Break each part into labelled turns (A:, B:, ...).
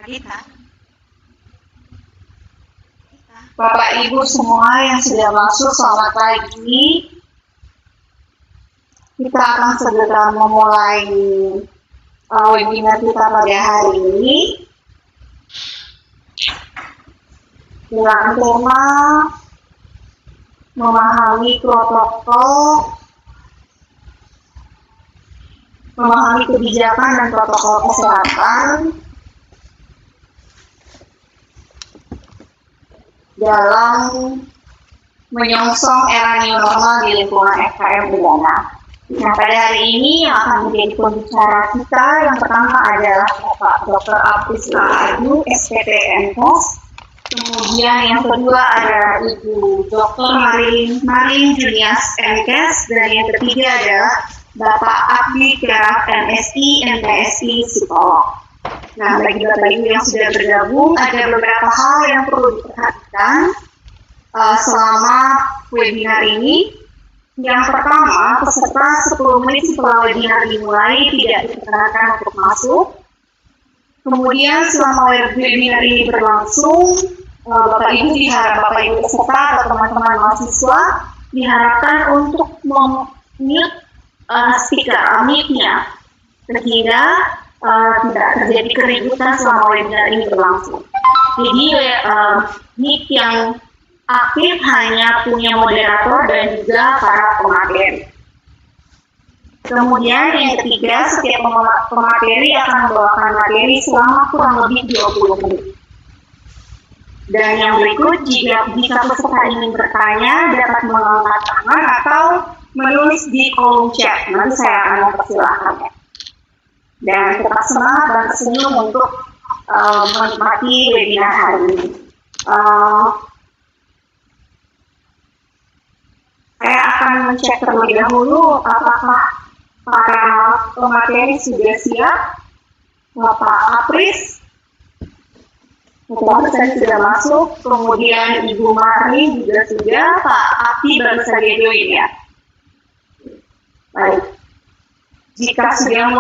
A: Kita.
B: Bapak Ibu semua yang sudah masuk, selamat pagi. Kita akan segera memulai webinar kita pada hari ini dengan tema memahami protokol, memahami kebijakan dan protokol kesehatan dalam menyongsong era new normal di lingkungan FKM Udana. Nah, pada hari ini yang akan menjadi pembicara kita yang pertama adalah Bapak Dr. Apris Adu, SPT MKes. Kemudian yang kedua ada Ibu Dr. Marin Junias MKes, dan yang ketiga adalah Bapak Abdi Keraf MSI MPSI Psikolog. Nah, bagi Bapak Ibu yang sudah bergabung, ada beberapa hal yang perlu diperhatikan selama webinar ini. Yang pertama, peserta 10 menit setelah webinar dimulai tidak diperkenankan untuk masuk. Kemudian selama webinar ini berlangsung, Bapak Ibu peserta atau teman-teman mahasiswa diharapkan untuk mute speaker, mic-nya, sehingga tidak terjadi keributan selama webinar ini berlangsung. Jadi mic yang aktif hanya punya moderator dan juga para pemateri. Kemudian yang ketiga, setiap pemateri akan membawakan materi selama kurang lebih 20 menit. Dan yang berikut, jika peserta ingin bertanya, dapat mengangkat tangan atau menulis di kolom chat. Nanti saya akan mempersilahkannya. Dan tetap semangat dan tersenyum untuk menikmati webinar hari ini. Saya akan mencek terlebih dahulu apakah para pemateri sudah siap. Bapak Apris, Bapak saya sudah masuk, kemudian Ibu Mari juga sudah, Pak Abdi baru saja join ya. Baik. Jika sudah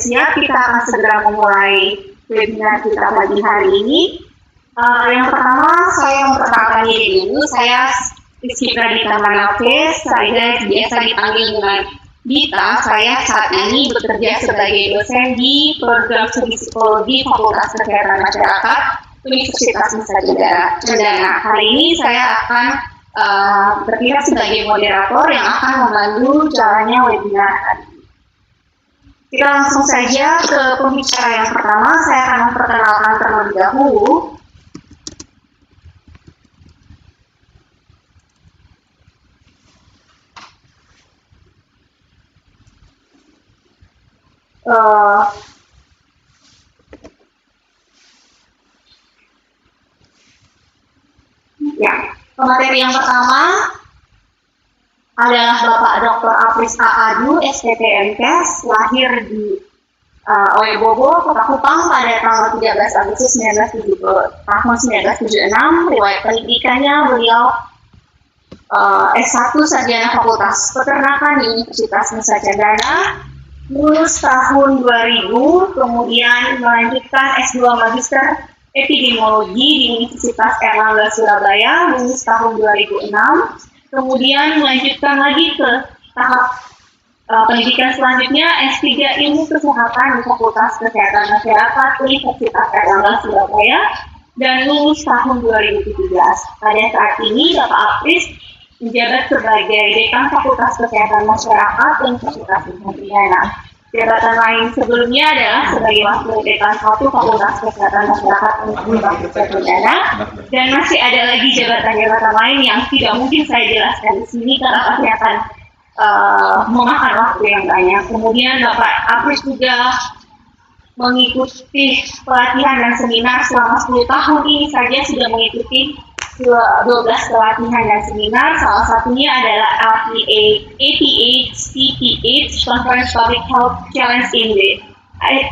B: siap, kita akan segera memulai webinar kita pagi hari ini. Yang pertama, saya memperkenalkan diri dulu. Saya Rizky Pradita Manafes, saya biasa dipanggil dengan Dita. Saya saat ini bekerja sebagai dosen di program studi psikologi Fakultas Kesehatan Masyarakat Universitas Nusa Cendana. Hari ini saya akan berpihak sebagai moderator yang akan memandu jalannya webinar hari ini. Kita langsung saja ke pembicara yang pertama. Saya akan memperkenalkan terlebih dahulu. Pemateri yang pertama adalah Bapak Dr. Apris Adu, SPT MKes, lahir di Oebobo, Kota Kupang pada tanggal 13 Agustus 1976. Riwayat pendidikannya beliau S1 Sarjana Fakultas Peternakan di Universitas Nusa Cendana, lulus tahun 2000, kemudian melanjutkan S2 Magister Epidemiologi di Universitas Erlangga Surabaya, lulus tahun 2006, kemudian melanjutkan lagi ke tahap pendidikan selanjutnya S3 Ilmu Kesehatan di Fakultas Kesehatan Masyarakat Universitas Erlangga Surabaya, dan lulus tahun 2017. Pada saat ini, Bapak Apris menjabat sebagai Dekan Fakultas Kesehatan Masyarakat Universitas Nusa Cendana. Jabatan lain sebelumnya adalah sebagai Wakil Dekan 1 Fakultas Kesehatan Masyarakat Universitas Nusa Cendana, dan masih ada lagi jabatan-jabatan lain yang tidak mungkin saya jelaskan di sini karena pasti akan memakan waktu yang banyak. Kemudian Bapak Apris juga mengikuti pelatihan dan seminar selama 10 tahun ini saja sudah mengikuti 12 pelatihan dan seminar. Salah satunya adalah APH CPH Conference Public Health Challenge in the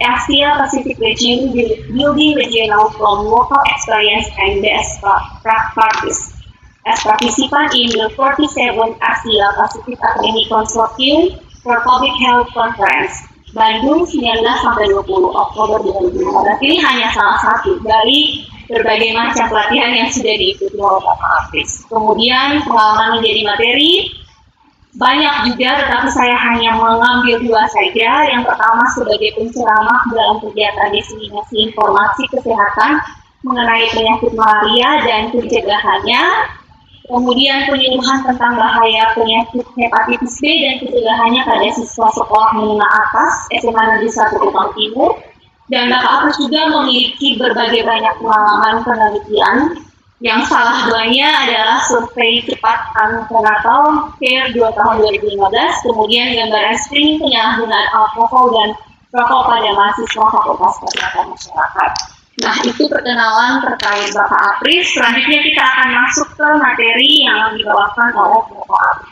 B: Asia Pacific Region, building regional from local experience and best practice. As participant in the 47th Asia Pacific Academic Consortium for Public Health Conference, Bandung 19 sampai 20 Oktober 2015. Ini hanya salah satu dari berbagai macam pelatihan yang sudah diikuti oleh Bapak Apris. Kemudian pengalaman menjadi materi banyak juga, tetapi saya hanya mengambil 2 saja. Yang pertama sebagai penceramah dalam kegiatan diseminasi informasi kesehatan mengenai penyakit malaria dan pencegahannya. Kemudian penyuluhan tentang bahaya penyakit hepatitis B dan pencegahannya pada siswa sekolah menengah atas SMA Negeri 1 Kupang Timur. Dan Bapak Apris juga memiliki berbagai banyak pengalaman penelitian. Yang salah 2-nya adalah survei cepat antenatal care 2 tahun 2015, kemudian gambaran screening penyalahgunaan alkohol dan rokok pada mahasiswa Fakultas Kesehatan Masyarakat. Nah, itu perkenalan terkait Bapak Apris. Selanjutnya kita akan masuk ke materi yang dibawakan oleh Bapak Apris.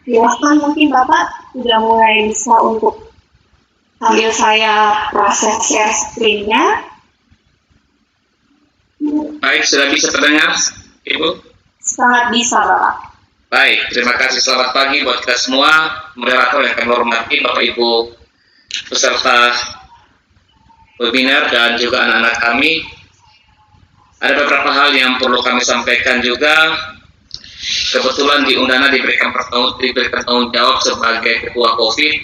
B: Silahkan, mungkin Bapak sudah mulai bisa untuk sambil saya proses share screen-nya.
A: Baik, sudah bisa terdengar, Ibu?
B: Sangat bisa, Bapak.
A: Baik, terima kasih. Selamat pagi buat kita semua. Moderator yang kami hormati, Bapak Ibu peserta webinar dan juga anak-anak kami. Ada beberapa hal yang perlu kami sampaikan juga. Kebetulan di Undana diberikan tanggung jawab sebagai ketua COVID,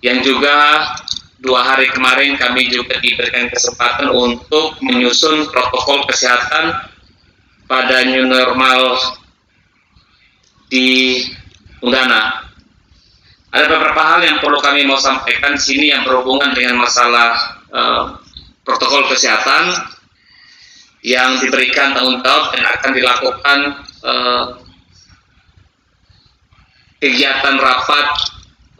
A: yang juga 2 hari kemarin kami juga diberikan kesempatan untuk menyusun protokol kesehatan pada new normal di Undana. Ada beberapa hal yang perlu kami mau sampaikan di sini yang berhubungan dengan masalah protokol kesehatan yang diberikan tanggung jawab dan akan dilakukan kegiatan rapat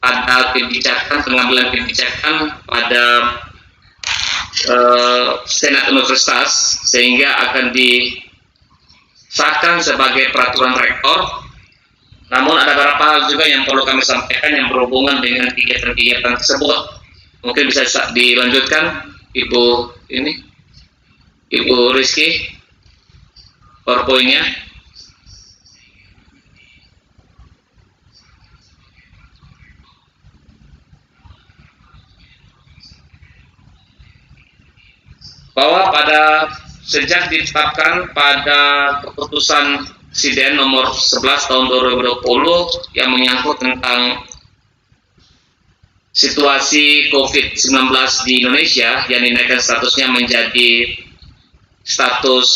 A: pada kebijakan, pengambilan kebijakan pada Senat Universitas, sehingga akan disahkan sebagai peraturan rektor. Namun ada beberapa hal juga yang perlu kami sampaikan yang berhubungan dengan kegiatan-kegiatan tersebut. Mungkin bisa dilanjutkan, Ibu Rizky, PowerPoint-nya. Bahwa sejak ditetapkan pada keputusan Presiden nomor 11 tahun 2020 yang menyangkut tentang situasi COVID-19 di Indonesia yang dinaikkan statusnya menjadi status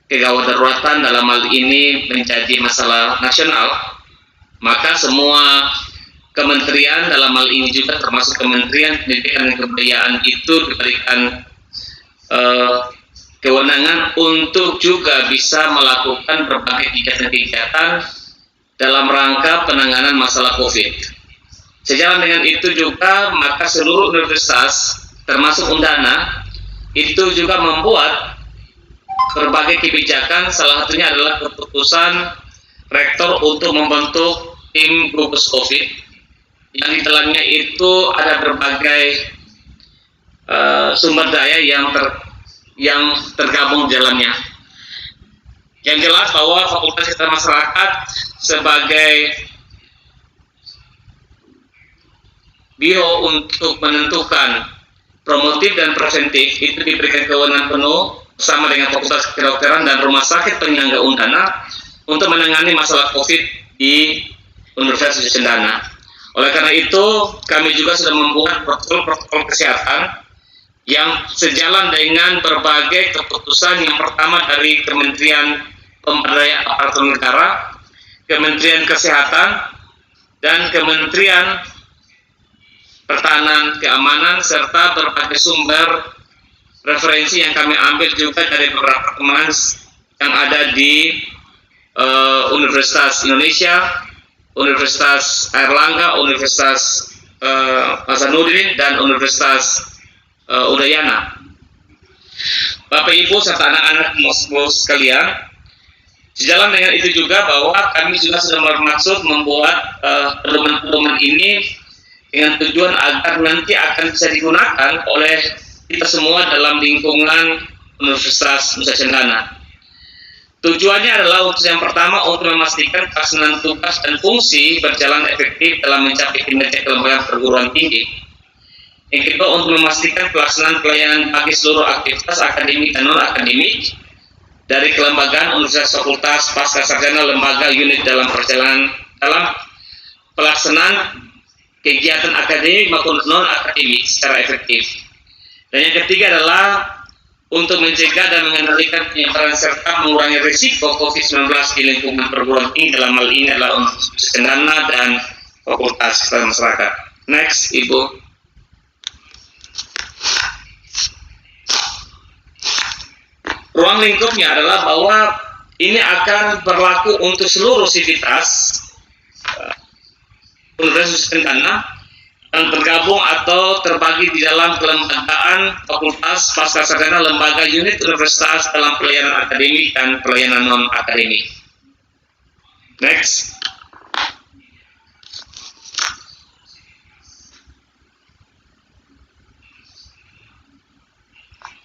A: kegawat daruratan, dalam hal ini menjadi masalah nasional, maka semua kementerian, dalam hal ini juga termasuk Kementerian Pendidikan dan Kebudayaan, itu diberikan kewenangan untuk juga bisa melakukan berbagai kegiatan-kegiatan dalam rangka penanganan masalah COVID. Sejalan dengan itu juga, maka seluruh universitas, termasuk Undana, itu juga membuat berbagai kebijakan, salah satunya adalah keputusan rektor untuk membentuk tim gugus COVID, yang di dalamnya itu ada berbagai sumber daya yang tergabung di dalamnya. Yang jelas bahwa Fakultas Kesehatan Masyarakat sebagai biro untuk menentukan promotif dan preventif itu diberikan kewenangan penuh bersama dengan Fakultas Kedokteran dan Rumah Sakit Penyangga Undana untuk menangani masalah COVID di Universitas Undana. Oleh karena itu, kami juga sudah membuat protokol kesehatan yang sejalan dengan berbagai keputusan. Yang pertama dari Kementerian Pemberdayaan Aparatur Negara, Kementerian Kesehatan, dan Kementerian Pertahanan Keamanan, serta berbagai sumber referensi yang kami ambil juga dari beberapa teman yang ada di Universitas Indonesia, Universitas Airlangga, Universitas Hasanuddin, dan Universitas Udayana. Bapak Ibu serta anak-anak sekalian, sejalan dengan itu juga bahwa kami juga sudah bermaksud membuat pedoman-pedoman ini dengan tujuan agar nanti akan bisa digunakan oleh kita semua dalam lingkungan Universitas Nusa Cendana. Tujuannya adalah untuk yang pertama untuk memastikan pelaksanaan tugas dan fungsi berjalan efektif dalam mencapai kinerja kelembagaan perguruan tinggi. Yang kedua, untuk memastikan pelaksanaan pelayanan bagi seluruh aktivitas akademik dan non-akademik dari kelembagaan universitas, fakultas, pasca sarjana, lembaga, unit dalam pelaksanaan kegiatan akademik maupun non-akademik secara efektif. Dan yang ketiga adalah untuk mencegah dan mengendalikan penyebaran serta mengurangi risiko COVID-19 di lingkungan perguruan tinggi, dalam hal ini adalah Universitas Cendana dan Fakultas Kesehatan Masyarakat. Next, Ibu. Ruang lingkupnya adalah bahwa ini akan berlaku untuk seluruh sivitas Universitas Cendana yang tergabung atau terbagi di dalam kelembagaan, fakultas, pasca sarjana, lembaga, unit universitas dalam pelayanan akademik dan pelayanan non-akademik. Next.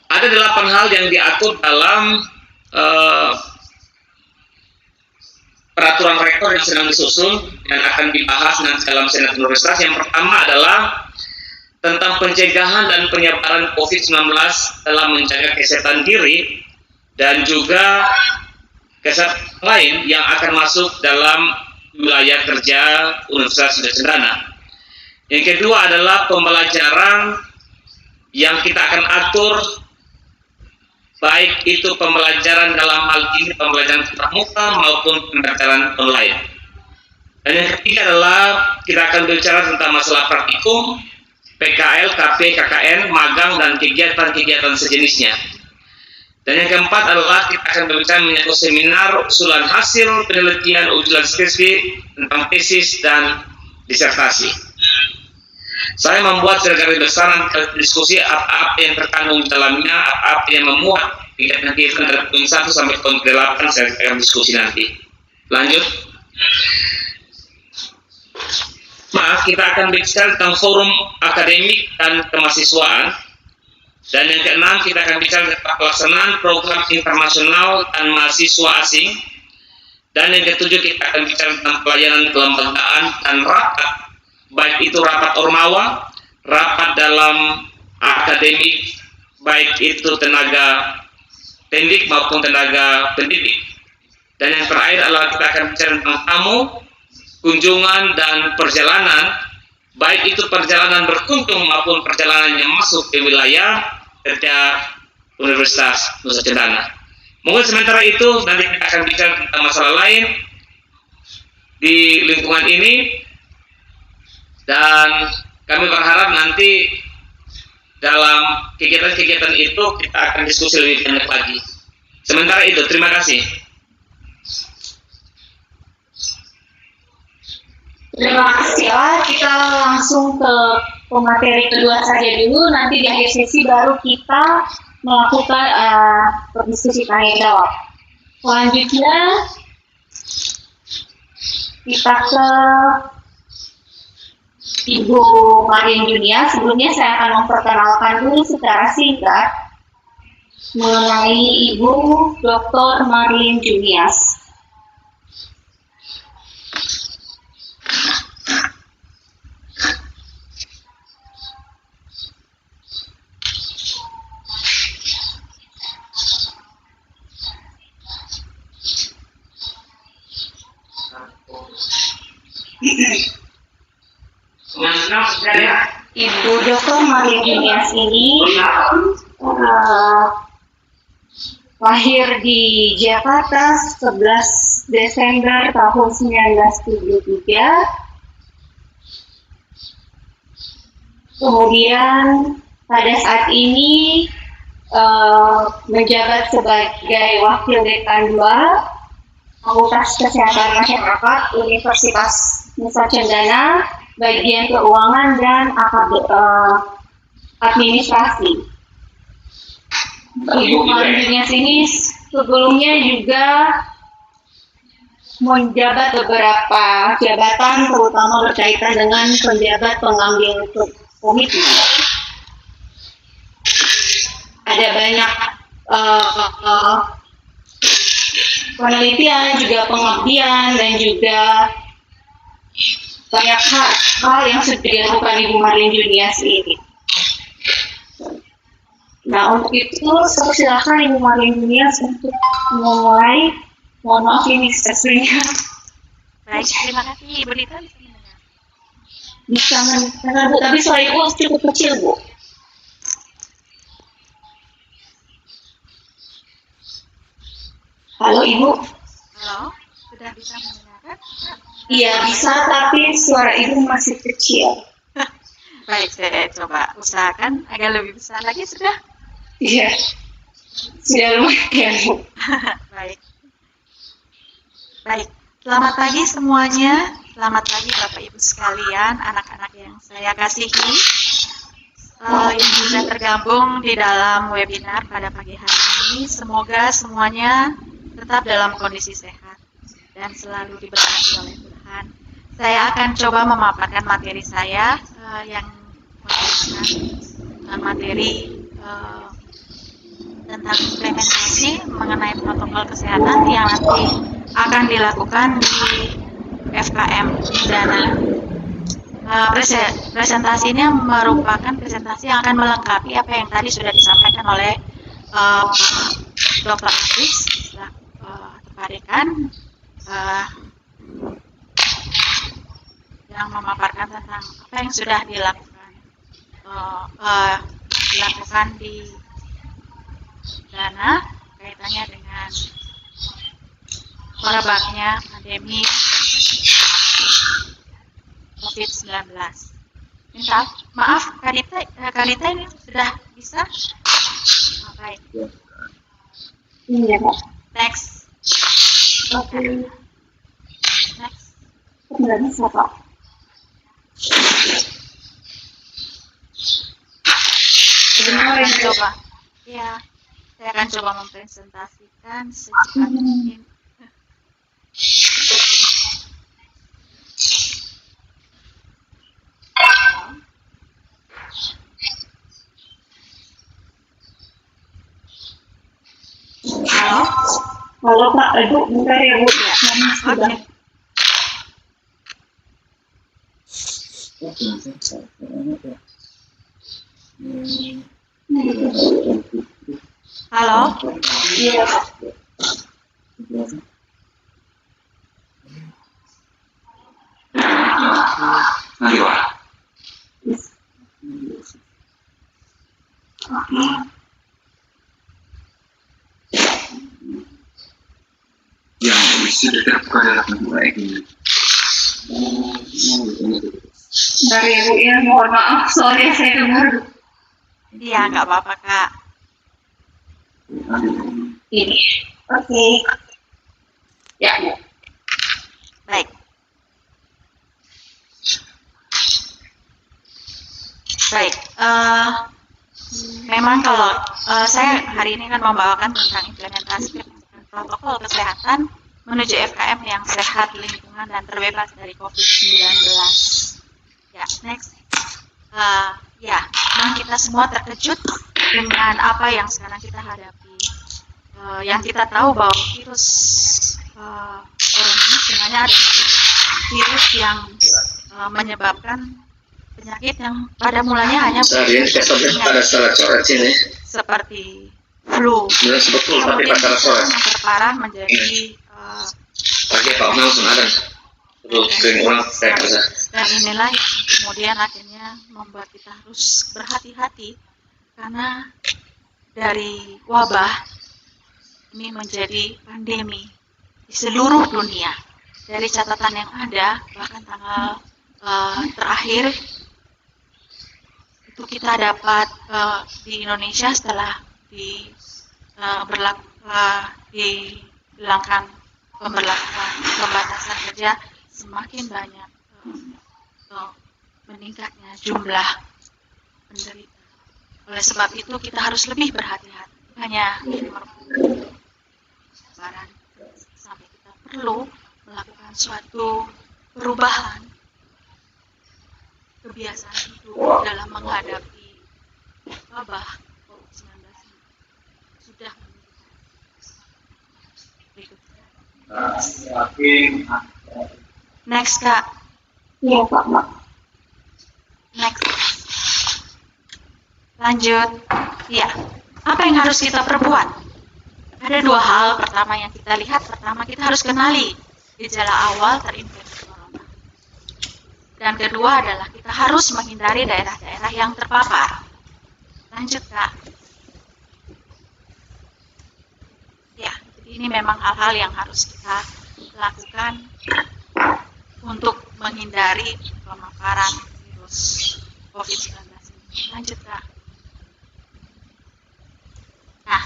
A: Ada 8 hal yang diatur dalam peraturan rektor yang sedang disusun dan akan dibahas nanti dalam Senat Universitas. Yang pertama adalah tentang pencegahan dan penyebaran COVID-19 dalam menjaga kesehatan diri dan juga kesehatan lain yang akan masuk dalam wilayah kerja Universitas Nusa Cendana. Yang kedua adalah pembelajaran yang kita akan atur, baik itu pembelajaran dalam hal ini pembelajaran tatap muka maupun pembelajaran online. Dan yang ketiga adalah kita akan bicara tentang masalah praktikum, PKL, KP, KKN, magang, dan kegiatan-kegiatan sejenisnya. Dan yang keempat adalah kita akan berbicara menyangkut seminar usulan hasil penelitian ujian skripsi tentang tesis dan disertasi. Saya membuat garis besar diskusi apa yang terkandung di dalamnya, apa yang memuat kegiatan-kegiatan dari poin 1 sampai poin 8 saya akan diskusi nanti. Lanjut. Kita akan bicara tentang forum akademik dan kemahasiswaan. Dan yang keenam, kita akan bicara tentang pelaksanaan program internasional dan mahasiswa asing. Dan yang ketujuh, kita akan bicara tentang pelayanan kelembagaan dan rapat, baik itu rapat ormawa, rapat dalam akademik, baik itu tenaga pendidik maupun tenaga pendidik. Dan yang terakhir adalah kita akan bicara tentang tamu, kunjungan dan perjalanan, baik itu perjalanan berkunjung maupun perjalanan yang masuk ke wilayah kerja Universitas Nusa Cendana. Mungkin sementara itu nanti kita akan bicara tentang masalah lain di lingkungan ini, dan kami berharap nanti dalam kegiatan-kegiatan itu kita akan diskusi lebih banyak lagi. Sementara itu, terima kasih.
B: Terima kasih. Kita langsung ke pemateri kedua saja dulu. Nanti di akhir sesi baru kita melakukan berdiskusi tanya jawab. Selanjutnya kita ke Ibu Marin Junia. Sebelumnya saya akan memperkenalkan dulu secara singkat mengenai Ibu Dr. Marin Junias. Ibu Dr. Marin Junias ini lahir di Jakarta 11 Desember tahun 1973. Kemudian pada saat ini menjabat sebagai Wakil Dekan 2 Fakultas Kesehatan Masyarakat Universitas Nusa Cendana, bagian keuangan dan administrasi. Ibu Marin Junias ini sebelumnya juga menjabat beberapa jabatan, terutama berkaitan dengan penjabat pengambil komitmen. Ada banyak penelitian, juga pengabdian, dan juga banyak hal yang sudah dilakukan Ibu Marlin Junias ini. Nah, untuk itu, silakan Ibu Marlin Junias untuk memulai. Mohon maaf ini sesuanya.
C: Baik, terima kasih Ibu Dita bisa mendengar.
B: Bisa mendengar, Bu, tapi suara Ibu cukup kecil, Bu. Halo, Ibu.
C: Halo, sudah bisa mendengarkan?
B: Iya, bisa, tapi suara Ibu masih kecil.
C: Baik, saya coba usahakan agak lebih besar lagi sudah.
B: Iya, sudah lumayan, Bu.
C: Baik. Baik, selamat pagi semuanya. Selamat pagi Bapak Ibu sekalian, anak-anak yang saya kasihi. Yang sudah tergabung di dalam webinar pada pagi hari ini. Semoga semuanya tetap dalam kondisi sehat dan selalu diberkati oleh Tuhan. Saya akan coba memaparkan materi saya yang merupakan materi tentang implementasi mengenai protokol kesehatan yang nanti akan dilakukan di FKM Dana. Presentasinya merupakan presentasi yang akan melengkapi apa yang tadi sudah disampaikan oleh Dr. Idris Pak Dekan yang memaparkan tentang apa yang sudah dilakukan di Dana kaitannya dengan merebaknya pandemi COVID-19. Minta maaf, Kak Dita ini sudah bisa? Baik.
B: Iya, Pak.
C: Next.
B: Oke.
C: Next.
B: Nggak bisa, Pak.
C: Saya akan coba. Ya, saya akan coba mempresentasikan secepat mungkin. Halo?
B: Halo, Pak. Aduh, bentar ya, Bu. Sudah.
C: Halo?
B: Iya, Pak.
D: Yang bisa diterapkan dalam dua ini.
B: Bentar ya, Bu, ya. Mohon maaf, soalnya saya dengar.
C: Iya, nggak apa-apa, Kak.
B: Ini. Oke. Ya, Bu.
C: Baik. Baik. Memang kalau saya hari ini akan membawakan tentang implementasi protokol kesehatan menuju FKM yang sehat, lingkungan, dan terbebas dari COVID-19. Ya, next. Ya, memang kita semua terkejut dengan apa yang sekarang kita hadapi. Yang kita tahu bahwa virus corona ini sebenarnya adalah virus yang menyebabkan penyakit yang pada mulanya hanya seperti flu. Kemudian memperparah menjadi dan inilah yang kemudian akhirnya membuat kita harus berhati-hati karena dari wabah ini menjadi pandemi di seluruh dunia. Dari catatan yang ada, bahkan tanggal terakhir itu kita dapat di Indonesia setelah dihilangkan pemberlakuan pembatasan kerja, semakin banyak meningkatnya jumlah penderita. Oleh sebab itu kita harus lebih berhati-hati. Hanya barang sampai kita perlu melakukan suatu perubahan kebiasaan hidup dalam menghadapi wabah COVID-19 ini sudah menunjukkan. Berikutnya. Next, Kak.
B: Iya, Kak, Mbak.
C: Next. Lanjut. Ya. Apa yang harus kita perbuat? Ada dua hal. Pertama yang kita lihat, pertama kita harus kenali gejala awal terinfeksi corona. Dan kedua adalah kita harus menghindari daerah-daerah yang terpapar. Lanjut, Kak. Ya, jadi ini memang hal-hal yang harus kita lakukan untuk menghindari pemaparan virus COVID-19 ini. Lanjut, Kak. Nah,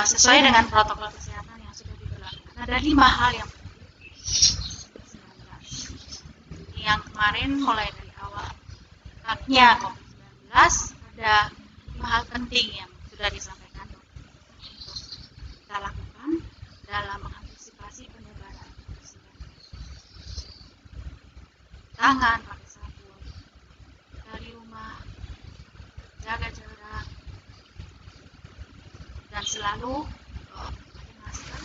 C: sesuai dengan protokol kesehatan yang sudah diberlakukan, ada 5 hal yang penting. Yang kemarin mulai dari awal haknya COVID-19 ada 5 hal penting yang sudah disampaikan untuk kita lakukan dalam mengantisipasi penyebaran COVID-19. Tangan pakai sabun, dari rumah, jaga jarak, dan selalu pakai masker,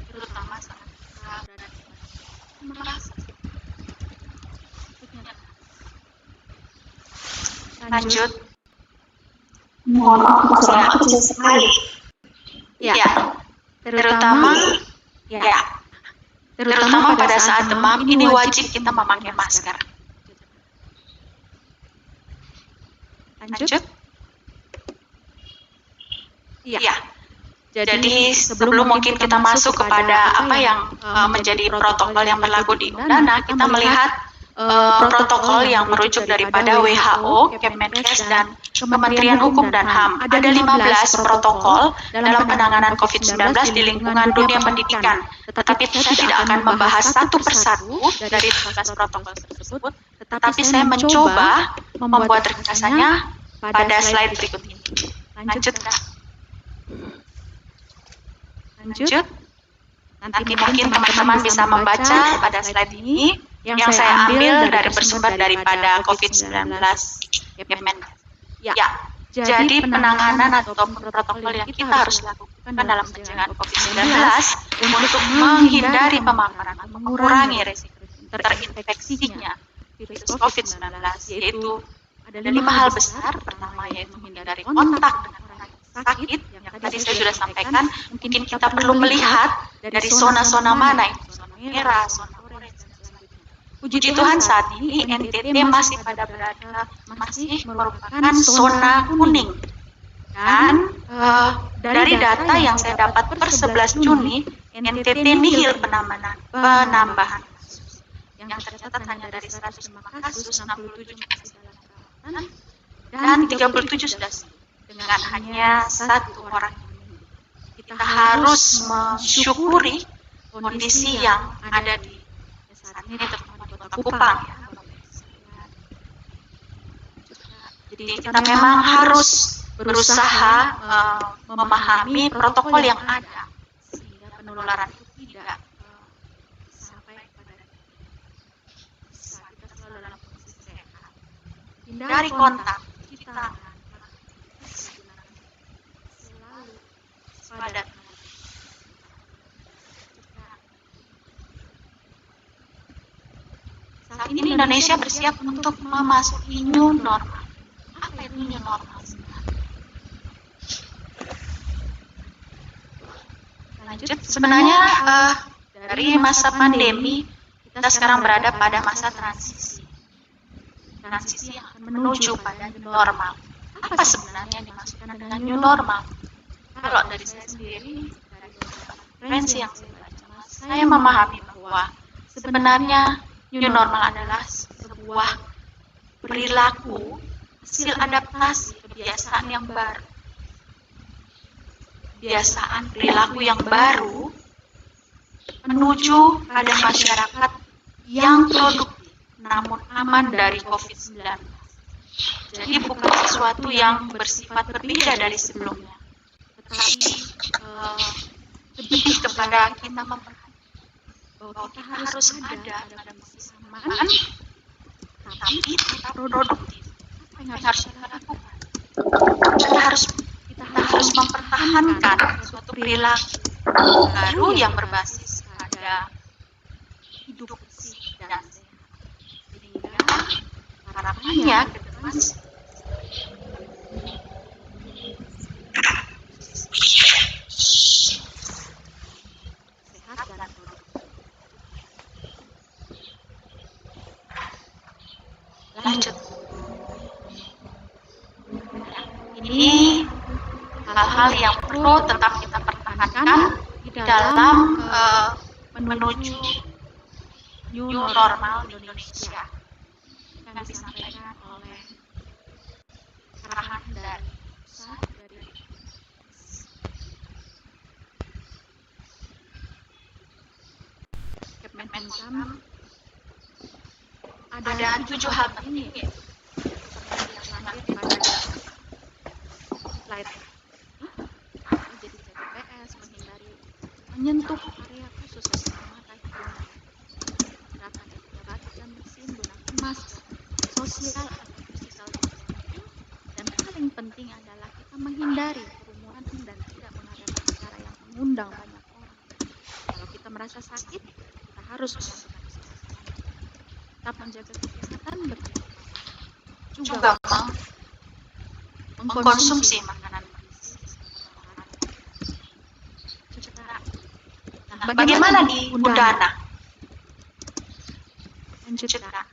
C: terutama saat kita berada di tempat. Terima kasih. Lanjut.
B: Mohon maaf, suara kecil sekali.
C: Ya, terutama pada saat demam ini wajib kita memakai masker. Lanjut. Ya. Jadi sebelum mungkin kita masuk kepada apa yang menjadi protokol yang berlaku di Udana, kita melihat protokol yang merujuk daripada WHO, Kemenkes, dan Kementerian Hukum dan HAM. Ada 15 protokol dalam penanganan COVID-19 di lingkungan dunia pendidikan. Tetapi saya tidak akan membahas satu persatu dari 15 protokol tersebut, tetapi saya mencoba membuat ringkasannya pada slide berikut ini. Lanjut, Kak. Lanjut. Nanti mungkin teman-teman bisa membaca pada slide ini yang saya ambil dari bersumber daripada COVID-19 Kemenkes. Ya, jadi penanganan atau protokol yang kita harus lakukan dalam pencegahan COVID-19 untuk menghindari pemaparan atau mengurangi risiko terinfeksinya virus COVID-19 yaitu ada 5 hal besar. Pertama yaitu menghindari kontak dengan orang yang sakit, yang tadi saya sudah sampaikan. Mungkin kita perlu melihat dari zona-zona mana itu, zona merah, zona orange, dan selanjutnya. Puji Tuhan saat ini NTT masih merupakan zona kuning. Dan dari data yang saya dapat per 11 Juni, NTT nihil penambahan kasus. Yang tercatat hanya dari 105 kasus, 67 masih dalam perawatan, dan 37 sudah sembuh dengan hanya 1 orang yang meninggal. Kita harus mensyukuri kondisi yang ada di saat ini, terutama di Kota Kupang. Ya. Jadi kita memang harus berusaha memahami protokol yang ada sehingga penularan itu tidak sampai kepada kita. Kita selalu dalam kondisi sehat. Hindari kontak, cuci tangan, selalu pada saat ini Indonesia bersiap untuk memasuki new normal. Apa itu new normal sebenarnya? Lanjut, sebenarnya dari masa pandemi kita sekarang berada pada masa transisi yang akan menuju pada new normal. Apa sebenarnya yang dimaksudkan dengan new normal? Kalau dari saya sendiri, dari beberapa referensi yang saya baca, saya memahami bahwa sebenarnya new normal adalah sebuah perilaku hasil adaptasi kebiasaan yang baru. Kebiasaan perilaku yang baru menuju pada masyarakat yang produktif namun aman dari COVID-19. Jadi bukan sesuatu yang bersifat berbeda dari sebelumnya, tetapi lebih kepada kita memperhatikan bahwa kita harus ada pada kondisi aman, tapi tetap produktif. Apa yang harus kita lakukan? Kita harus mempertahankan suatu perilaku baru yang berbasis pada hidup bersih dan sehat. Sehingga harapannya ke depan sehat dan produktif. Lanjut. Ini hal-hal yang perlu tetap kita pertahankan di dalam menuju new normal di Indonesia yang disampaikan oleh arahan dari pusat dari Kemenkumham. Ada 7 hal penting seperti yang terakhir pada slide ini. Jadi jaga PS, menghindari menyentuh area khusus seperti mata, hidung, dan erat ada 3 batuk dan bersin, gunakan masker, sosial atau physical distancing, dan paling penting adalah kita menghindari kerumunan dan tidak mengadakan acara yang mengundang banyak orang. Kalau kita merasa sakit, kita harus melakukan isolasi mandiri. Tetap menjaga kesehatan, juga mengkonsumsi makanan bergizi. Nah, bagaimana di Udana? Lanjutkan.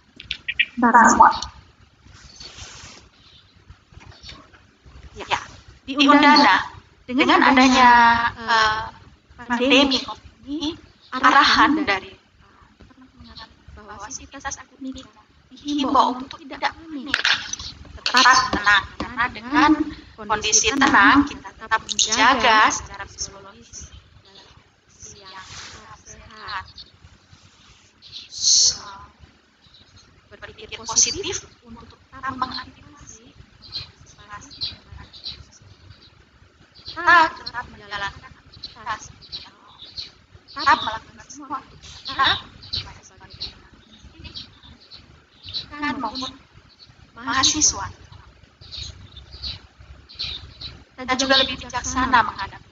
C: Ya, di Udana dengan adanya pandemi ini, arahan dari bahwa sivitas akut nikah dihimbau untuk tidak panik, tetap tenang, karena dengan kondisi tenang kita tetap menjaga secara psikologis dalam kondisi yang sehat. Berpikir positif untuk tetap mengantisipasi kita tetap menjalankan aktivitas, tetap melakukan semua aktivitas sebagai pendidikan maupun mahasiswa. Kita juga lebih bijaksana menghadapi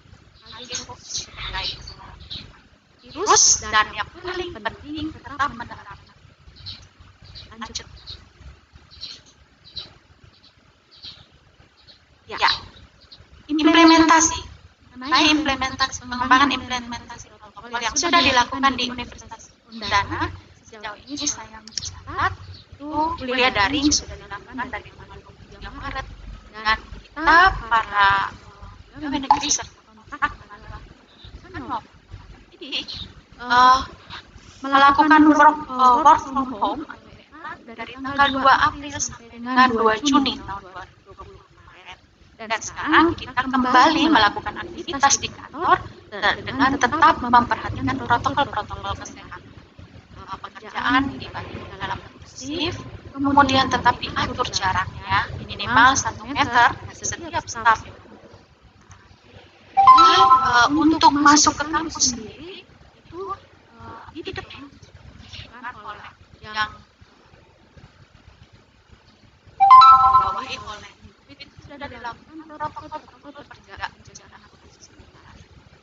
C: virus, dan yang paling penting tetap menerapkan. Lanjut. Ya, implementasi. Mengenai pengembangan implementasi protokol yang sudah dilakukan di Universitas Udana, sejauh ini saya mencatat itu kuliah daring sudah dilakukan dari tanggal 23 Maret, dan kita para pegawai negeri serta kontrak adalah jadi melakukan work from home dari tanggal 2 April sampai dengan 2 Juni tahun 2020 kemarin. Dan sekarang kita kembali melakukan aktivitas di kantor dengan tetap memperhatikan protokol-protokol kesehatan. Pekerjaan dibagi dalam bentuk shift, kemudian tetap diatur jaraknya minimal 1 meter setiap staf. Untuk masuk ke kampus sendiri itu di depan oleh yang dibawahi oleh itu sudah dilakukan protokol pencegahan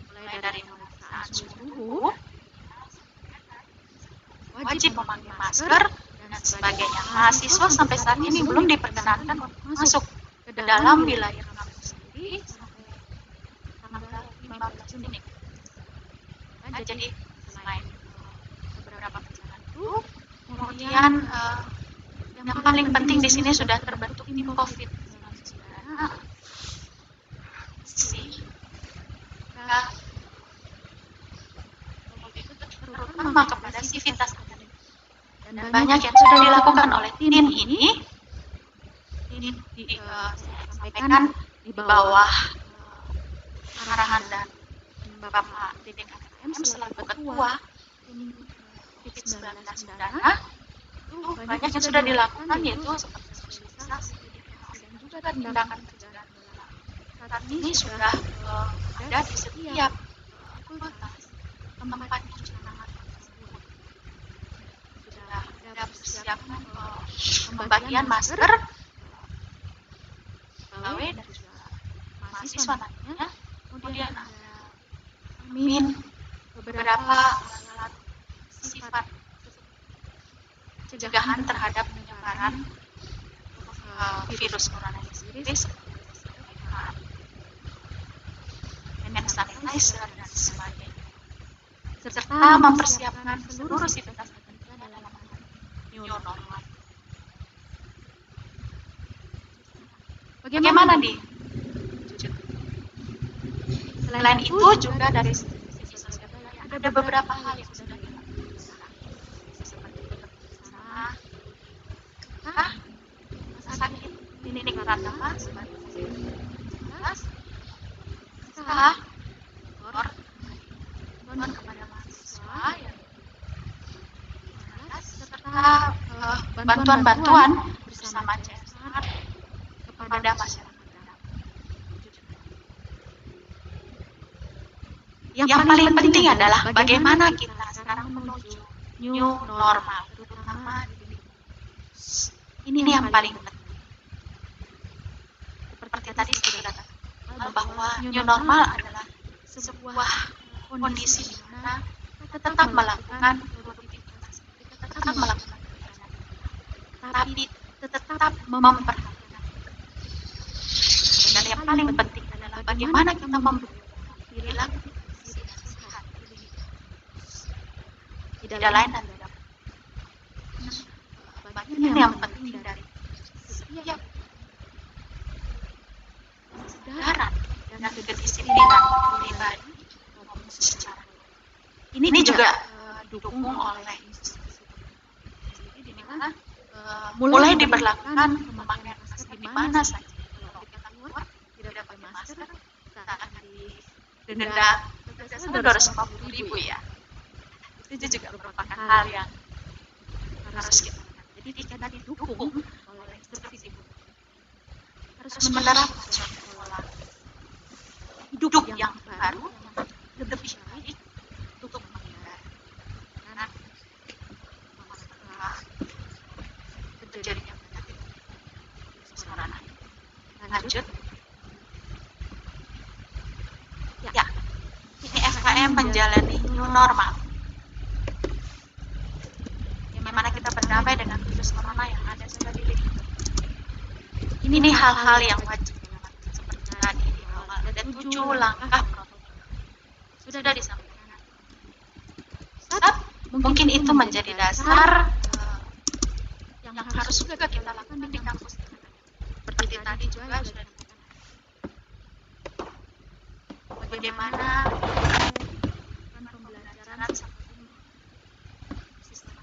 C: mulai dari pemeriksaan suhu tubuh, wajib memakai masker dan sebagainya. Mahasiswa sampai saat ini belum diperkenankan masuk ke dalam wilayah kampus sendiri sampai tanggal 15 Juni. Jadi selain beberapa perjalanan itu, kemudian yang paling penting di sini sudah terbentuk tim COVID terutama kepada sivitas akademik. Dan banyak yang sudah dilakukan oleh tim ini disampaikan di bawah arahan dan Bapak DKM selaku ketua tim COVID-19 Udana. Banyak yang sudah dilakukan, yaitu seperti sosialisasi, edukasi, dan juga tindakan pencegahan penularan. Saat ini sudah ada di setiap fakultas tempat cuci tangan tersebut. persiapan pembagian masker, pegawai dan juga mahasiswa nantinya. Kemudian ada amin beberapa alat sifat pencegahan terhadap penyebaran virus corona ini sendiri, seperti hand sanitizer dan sebagainya, serta mempersiapkan seluruh sivitas pekerja dalam new normal. Bagaimana di? Selain itu juga dari sisi sosial budaya ada beberapa hal yang sudah dilakukan seperti bersama rumah sakit klinik Pratama sebagai usaha bantuan kepada mahasiswa yang serta bantuan-bantuan bersama CSR kepada masyarakat. Yang paling penting adalah bagaimana kita sekarang menuju new normal, terutama ini yang paling penting. Seperti tadi sudah katakan bahwa new normal adalah sebuah kondisi di mana kita tetap melakukan rutinitas, kita tetap melakukan pekerjaan, tapi tetap memperhatikan. Dan yang paling penting adalah bagaimana kita perilaku sehat. Tidak lain dan tidak bagian yang penting dari setiap kesadaran dan kedisiplinan pribadi maupun secara ini juga didukung oleh institusi di mana mulai diberlakukan pemakaian masker di mana saja. Kalau kita keluar tidak pakai masker, kita akan didenda 250.000 ya. Itu juga merupakan hal yang harus kita lakukan. Jadi kita didukung oleh institusi harus menerapkan suatu pola hidup yang baru, yang lebih baik untuk menghindari masalah terjadinya penyakit corona. Lanjut. Ya, ini FKM menjalani new normal. Bagaimana kita berdamai dengan virus corona yang ada saat ini. Ini hal-hal yang wajib seperti tadi di awal ada 7 langkah protokol sudah disampaikan. Mungkin itu menjadi dasar yang harus juga kita lakukan di kampus. Seperti tadi juga sudah disampaikan. Bagaimana pembelajaran seperti sistem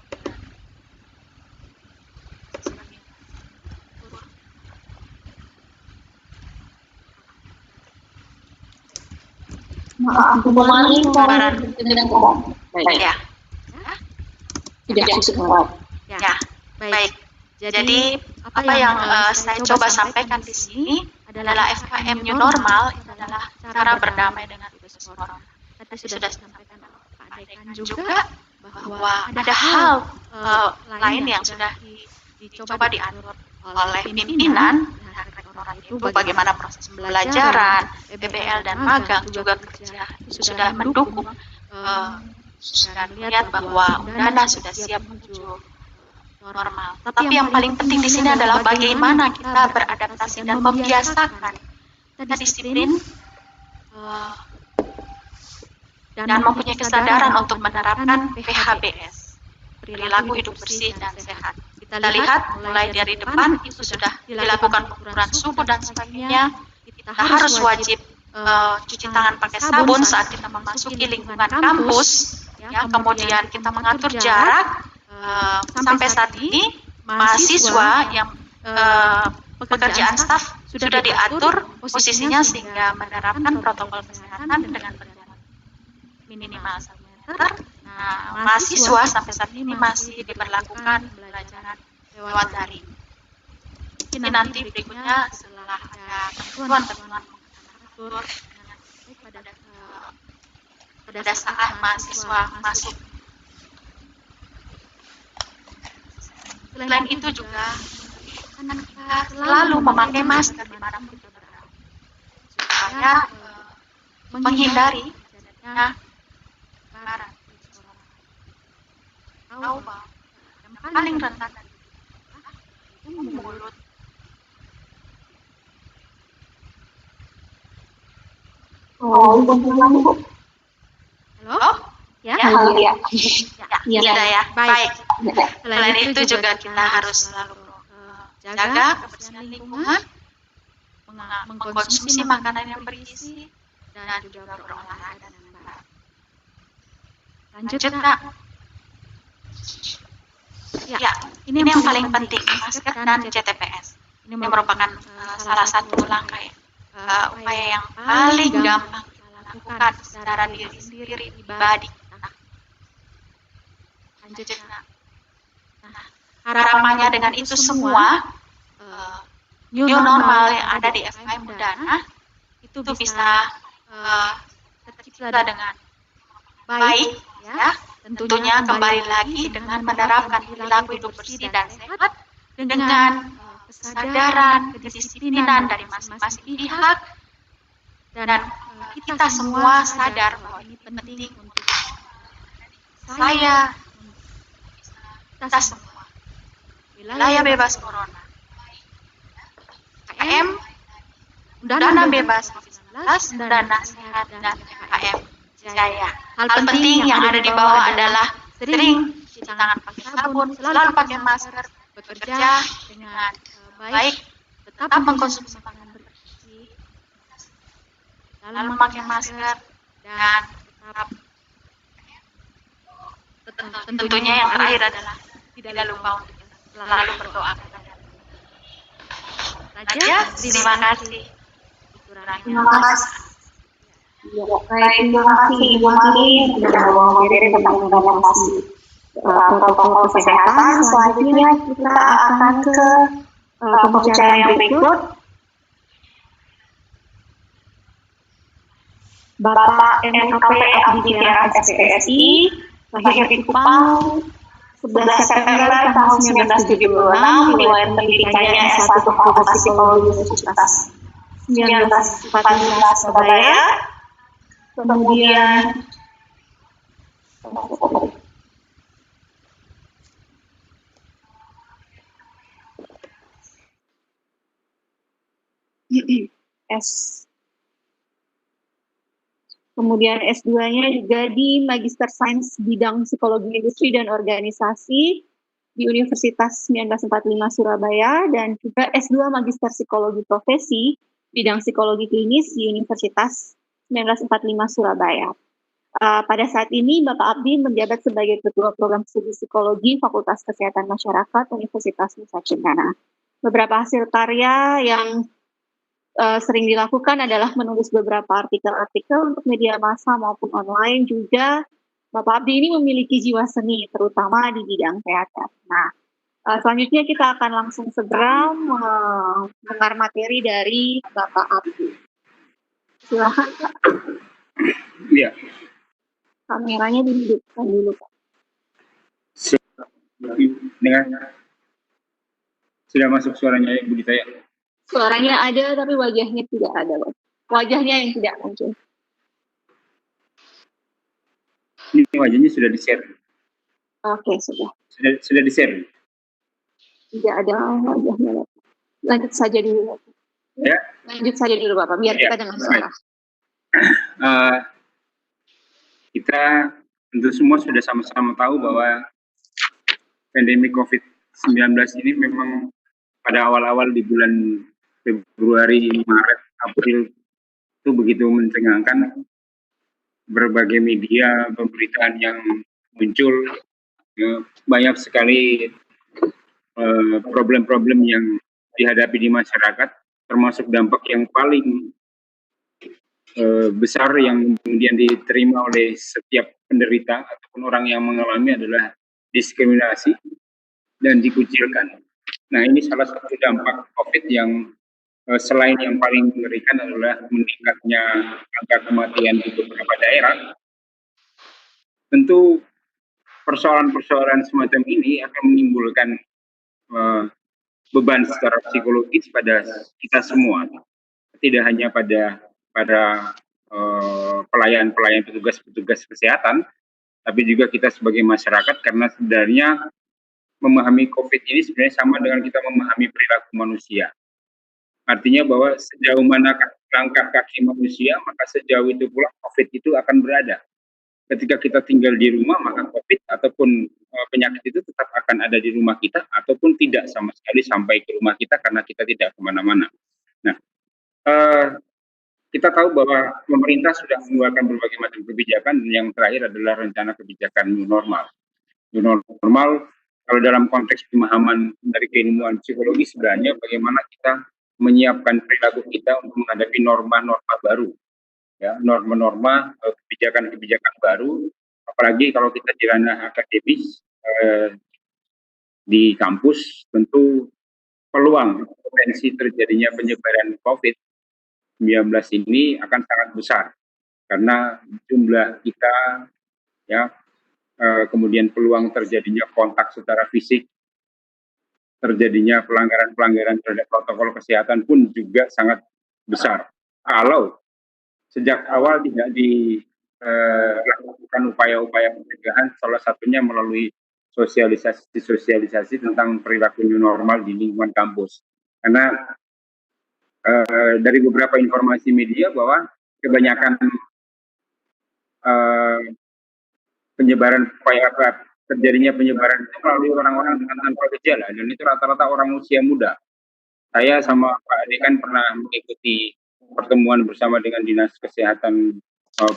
B: Maaf, mengulangi dengan kawan. Baik.
C: Ya.
B: Tidak susah.
C: Ya, baik. Jadi apa yang saya coba sampaikan di sini adalah FKM new normal adalah cara berdamai dengan virus corona. Tadi sudah disampaikan Pak Dekan juga bahwa ada hal lain yang sudah dicoba diatur oleh pimpinan rektorat itu bagaimana proses pembelajaran, PBL dan magang juga kerja sudah mendukung, sudah melihat bahwa dana sudah siap menuju normal. Tapi yang paling penting di sini adalah bagaimana kita beradaptasi dan membiasakan kita disiplin dan mempunyai kesadaran untuk menerapkan PHBS, perilaku hidup bersih dan sehat. Kita lihat mulai dari depan itu sudah dilakukan pengukuran suhu dan sebagainya. Kita harus wajib cuci tangan pakai sabun saat kita memasuki lingkungan kampus. Ya, kemudian kita mengatur jarak. Sampai saat ini mahasiswa yang pekerjaan staf sudah diatur posisinya sehingga menerapkan protokol kesehatan dengan berjarak minimal 1 meter. Nah, mahasiswa sampai saat ini masih diberlakukan pembelajaran lewat daring. Ini nanti berikutnya setelah ada ketentuan mengatur pada saat mahasiswa masuk Selain itu juga kan kita selalu memakai masker dimanapun kita berada supaya menghindari terjadinya penyebaran virus corona. Tahu bahwa yang paling rentan itu mulut.
B: Bu.
C: Halo? Ya?
B: Ya.
C: Ya, tidak ya. Baik. Selain itu juga kita harus selalu jaga kebersihan lingkungan, mengkonsumsi makanan yang bergizi, dan juga berolahraga dengan baik. Lanjut, Kak. Ya, ini yang paling penting, masker dan CTPS. Ini merupakan salah satu langkah upaya yang paling gampang kita lakukan secara diri sendiri pribadi. Lanjut, Kak. Nah, harapannya dengan itu semua, new normal yang ada di FKM Udana itu bisa tercipta dengan baik, ya. Tentunya kembali lagi dengan menerapkan perilaku hidup bersih dan sehat dengan kesadaran, kedisiplinan dari masing-masing pihak, dan kita semua sadar bahwa ini penting untuk saya, kita semua. Wilayah bebas corona, KM, Udana bebas COVID-19, Udana sehat, dan KM Jaya. Hal penting yang ada di bawah adalah sering cuci tangan pakai sabun, selalu pakai masker, bekerja dengan baik, tetap mengkonsumsi makanan bergizi, selalu memakai masker, dan tentunya yang terakhir adalah tidak lupa untuk selalu berdoa kepada Raja. Terima kasih.
B: Terima kasih. Ya, baik, terima kasih Ibu Mari sudah membawa materi tentang implementasi protokol kesehatan. Selanjutnya kita akan ke pembicara yang berikut. Bapak MKP Abdi Tiara SPSI, lahir di Kupang 11 September tahun 1976, riwayat pendidikannya S1 Fakultas Psikologi Universitas 1945 Surabaya. Kemudian Kemudian S2-nya juga di Magister Sains bidang Psikologi Industri dan Organisasi di Universitas 1945 Surabaya, dan juga S2 Magister Psikologi Profesi bidang Psikologi Klinis di Universitas 1945 Surabaya. Pada saat ini Bapak Abdi menjabat sebagai Ketua Program Studi Psikologi Fakultas Kesehatan Masyarakat Universitas Nusa Cendana. Beberapa hasil karya yang sering dilakukan adalah menulis beberapa artikel-artikel untuk media massa maupun online. Juga Bapak Abdi ini memiliki jiwa seni, terutama di bidang teater. Nah, selanjutnya kita akan langsung segera mendengar materi dari Bapak Abdi. Silakan, Pak.
D: Iya.
B: Kameranya dihidupkan dulu, Pak.
D: Sudah masuk suaranya Ibu Dita ya?
B: Suaranya ada, tapi wajahnya tidak ada, Pak. Wajahnya yang tidak muncul.
D: Ini wajahnya sudah di-share.
B: Oke, sudah.
D: Sudah di-share.
B: Tidak ada wajahnya, Pak. Lanjut saja dulu, Pak.
D: Ya.
B: Lanjut saja dulu, Bapak, biar kita dengar suara.
D: Kita tentu semua sudah sama-sama tahu bahwa pandemi COVID-19 ini memang pada awal-awal di bulan Februari, Maret, April itu begitu mencengangkan. Berbagai media pemberitaan yang muncul, banyak sekali problem-problem yang dihadapi di masyarakat, termasuk dampak yang paling besar yang kemudian diterima oleh setiap penderita ataupun orang yang mengalami adalah diskriminasi dan dikucilkan. Nah, ini salah satu dampak COVID yang selain yang paling mengerikan adalah meningkatnya angka kematian di beberapa daerah. Tentu persoalan-persoalan semacam ini akan menimbulkan beban secara psikologis pada kita semua, tidak hanya pada pelayan-pelayan petugas kesehatan, tapi juga kita sebagai masyarakat, karena sebenarnya memahami COVID ini sebenarnya sama dengan kita memahami perilaku manusia. Artinya bahwa sejauh mana langkah kaki manusia, maka sejauh itu pula COVID itu akan berada. Ketika kita tinggal di rumah, maka COVID ataupun penyakit itu tetap akan ada di rumah kita, ataupun tidak sama sekali sampai ke rumah kita karena kita tidak kemana-mana. Nah, kita tahu bahwa pemerintah sudah mengeluarkan berbagai macam kebijakan, dan yang terakhir adalah rencana kebijakan new normal. New normal, kalau dalam konteks pemahaman dari keilmuan psikologi, sebenarnya bagaimana kita menyiapkan perilaku kita untuk menghadapi norma-norma baru, ya, norma-norma, kebijakan-kebijakan baru, apalagi kalau kita di ranah akademis, di kampus, tentu peluang potensi terjadinya penyebaran COVID-19 ini akan sangat besar, karena jumlah kita, ya, kemudian peluang terjadinya kontak secara fisik, terjadinya pelanggaran-pelanggaran terhadap protokol kesehatan pun juga sangat besar. Kalau sejak awal tidak dilakukan upaya-upaya pencegahan, salah satunya melalui sosialisasi tentang perilaku new normal di lingkungan kampus. Karena dari beberapa informasi media bahwa kebanyakan terjadinya penyebaran itu melalui orang-orang dengan tanpa gejala, dan itu rata-rata orang usia muda. Saya sama Pak Ade kan pernah mengikuti pertemuan bersama dengan Dinas Kesehatan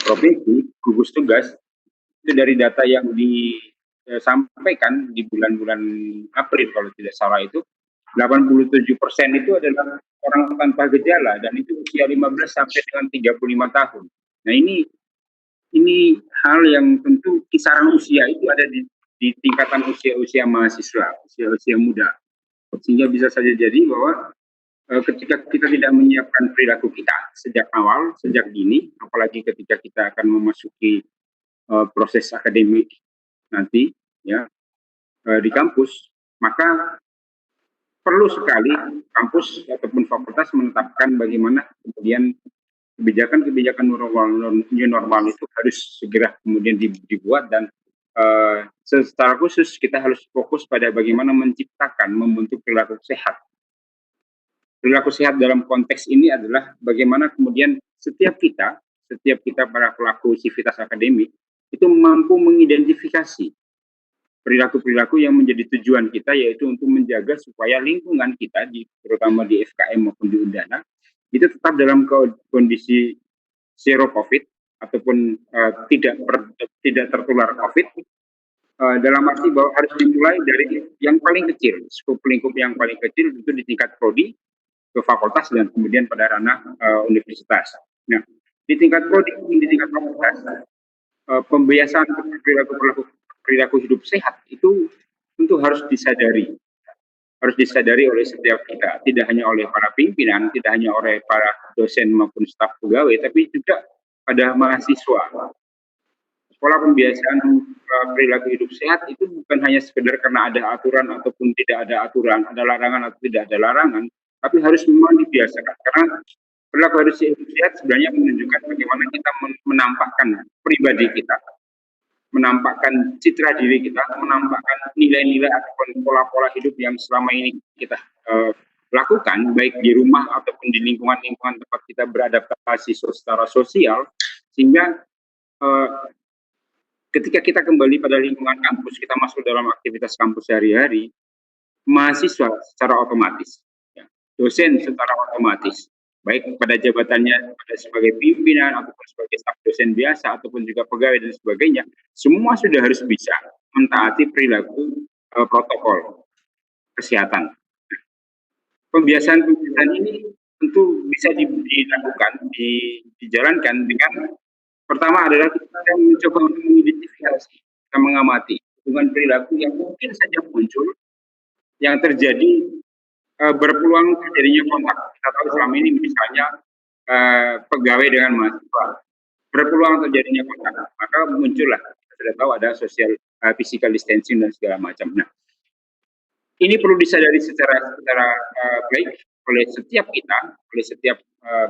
D: Provinsi, gugus tugas. Itu dari data yang disampaikan di bulan-bulan April kalau tidak salah, itu 87% itu adalah orang tanpa gejala, dan itu usia 15 sampai dengan 35 tahun. Nah, ini hal yang tentu kisaran usia itu ada di tingkatan usia mahasiswa, usia muda. Sehingga bisa saja jadi bahwa ketika kita tidak menyiapkan perilaku kita sejak awal, sejak dini, apalagi ketika kita akan memasuki proses akademik nanti, ya, di kampus, maka perlu sekali kampus ataupun fakultas menetapkan bagaimana kemudian kebijakan-kebijakan new normal itu harus segera kemudian dibuat, dan secara khusus kita harus fokus pada bagaimana menciptakan, membentuk perilaku sehat. Perilaku sehat dalam konteks ini adalah bagaimana kemudian setiap kita para pelaku sivitas akademik itu mampu mengidentifikasi perilaku-perilaku yang menjadi tujuan kita, yaitu untuk menjaga supaya lingkungan kita, terutama di FKM maupun di Udana, itu tetap dalam kondisi zero COVID ataupun tidak tertular COVID, dalam arti bahwa harus dimulai dari yang paling kecil, skup lingkup yang paling kecil itu di tingkat prodi, ke fakultas, dan kemudian pada ranah universitas. Nah, di tingkat prodi, di tingkat fakultas, pembiasaan perilaku hidup sehat itu tentu harus disadari oleh setiap kita, tidak hanya oleh para pimpinan, tidak hanya oleh para dosen maupun staf pegawai, tapi juga pada mahasiswa. Sekolah pembiasaan perilaku hidup sehat itu bukan hanya sekedar karena ada aturan ataupun tidak ada aturan, ada larangan atau tidak ada larangan, tapi harus memang dibiasakan, karena perilaku hidup sehat sebenarnya menunjukkan bagaimana kita menampakkan pribadi kita, menampakkan citra diri kita, menampakkan nilai-nilai ataupun pola-pola hidup yang selama ini kita lakukan, baik di rumah ataupun di lingkungan-lingkungan tempat kita beradaptasi secara sosial, sehingga ketika kita kembali pada lingkungan kampus, kita masuk dalam aktivitas kampus sehari-hari, mahasiswa secara otomatis, ya, dosen secara otomatis, baik pada jabatannya sebagai pimpinan ataupun sebagai staf dosen biasa ataupun juga pegawai dan sebagainya, semua sudah harus bisa mentaati perilaku protokol kesehatan. Pembiasaan ini tentu bisa dilakukan, dijalankan dengan pertama adalah kita mencoba untuk mengidentifikasi, kita mengamati hubungan perilaku yang mungkin saja muncul, yang terjadi berpeluang terjadinya kontak. Kita tahu selama ini misalnya pegawai dengan mahasiswa berpeluang terjadinya kontak, maka muncullah, kita sudah tahu ada social physical distancing dan segala macam. Nah, ini perlu disadari secara baik oleh setiap kita, oleh setiap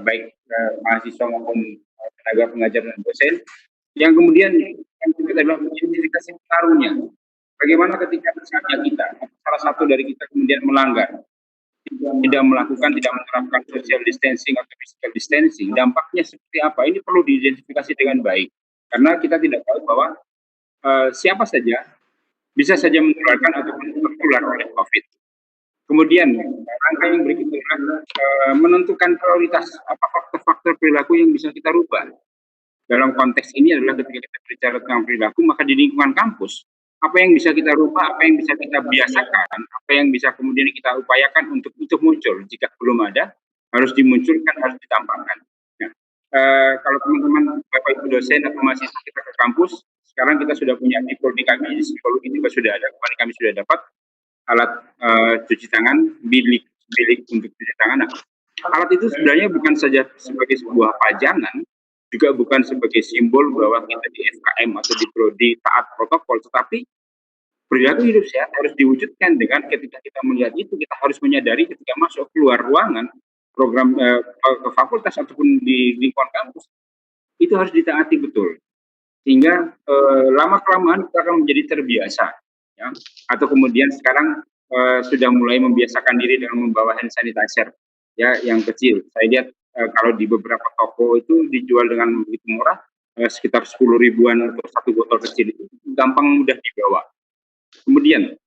D: baik mahasiswa maupun tenaga pengajar dan dosen, yang kemudian yang kedua adalah identifikasi pengaruhnya. Bagaimana ketika misalnya kita, salah satu dari kita kemudian melanggar, tidak melakukan, tidak menerapkan social distancing atau physical distancing, dampaknya seperti apa? Ini perlu diidentifikasi dengan baik. Karena kita tidak tahu bahwa siapa saja bisa saja menularkan ataupun tertular oleh COVID. Kemudian langkah yang berikutnya adalah menentukan prioritas apa faktor-faktor perilaku yang bisa kita rubah. Dalam konteks ini adalah ketika kita berbicara tentang perilaku, maka di lingkungan kampus, apa yang bisa kita rubah, apa yang bisa kita biasakan, apa yang bisa kemudian kita upayakan untuk itu muncul. Jika belum ada, harus dimunculkan, harus ditampakkan. Nah, kalau teman-teman, Bapak Ibu dosen atau mahasiswa kita ke kampus, sekarang kita sudah punya di kami, di psikologi juga sudah ada, kemarin kami sudah dapat alat cuci tangan, bilik untuk cuci tangan. Nah, alat itu sebenarnya bukan saja sebagai sebuah pajangan, juga bukan sebagai simbol bahwa kita di FKM atau di prodi taat protokol, tetapi perilaku hidup sehat harus diwujudkan dengan ketika kita melihat itu, kita harus menyadari ketika masuk keluar ruangan, program ke fakultas ataupun di lingkungan kampus, itu harus ditaati betul. Sehingga lama-kelamaan kita akan menjadi terbiasa. Ya, atau kemudian sekarang sudah mulai membiasakan diri dengan membawa hand sanitizer, ya, yang kecil. Saya lihat kalau di beberapa toko itu dijual dengan begitu murah, sekitar 10 ribuan untuk satu botol kecil itu gampang mudah dibawa. Kemudian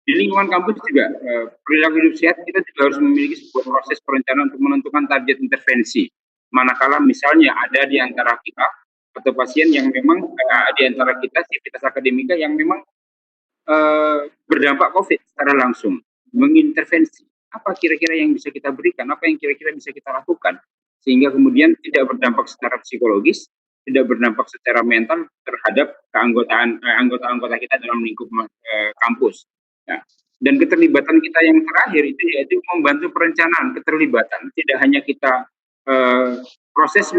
D: di lingkungan kampus juga perilaku hidup sehat kita juga harus memiliki sebuah proses perencanaan untuk menentukan target intervensi. Manakala misalnya ada di antara kita atau pasien yang memang di antara kita sivitas akademika yang memang berdampak COVID secara langsung, mengintervensi apa kira-kira yang bisa kita berikan, apa yang kira-kira bisa kita lakukan, sehingga kemudian tidak berdampak secara psikologis, tidak berdampak secara mental terhadap keanggotaan anggota-anggota kita dalam lingkup kampus. Ya. Dan keterlibatan kita yang terakhir itu yaitu membantu perencanaan keterlibatan. Tidak hanya kita proses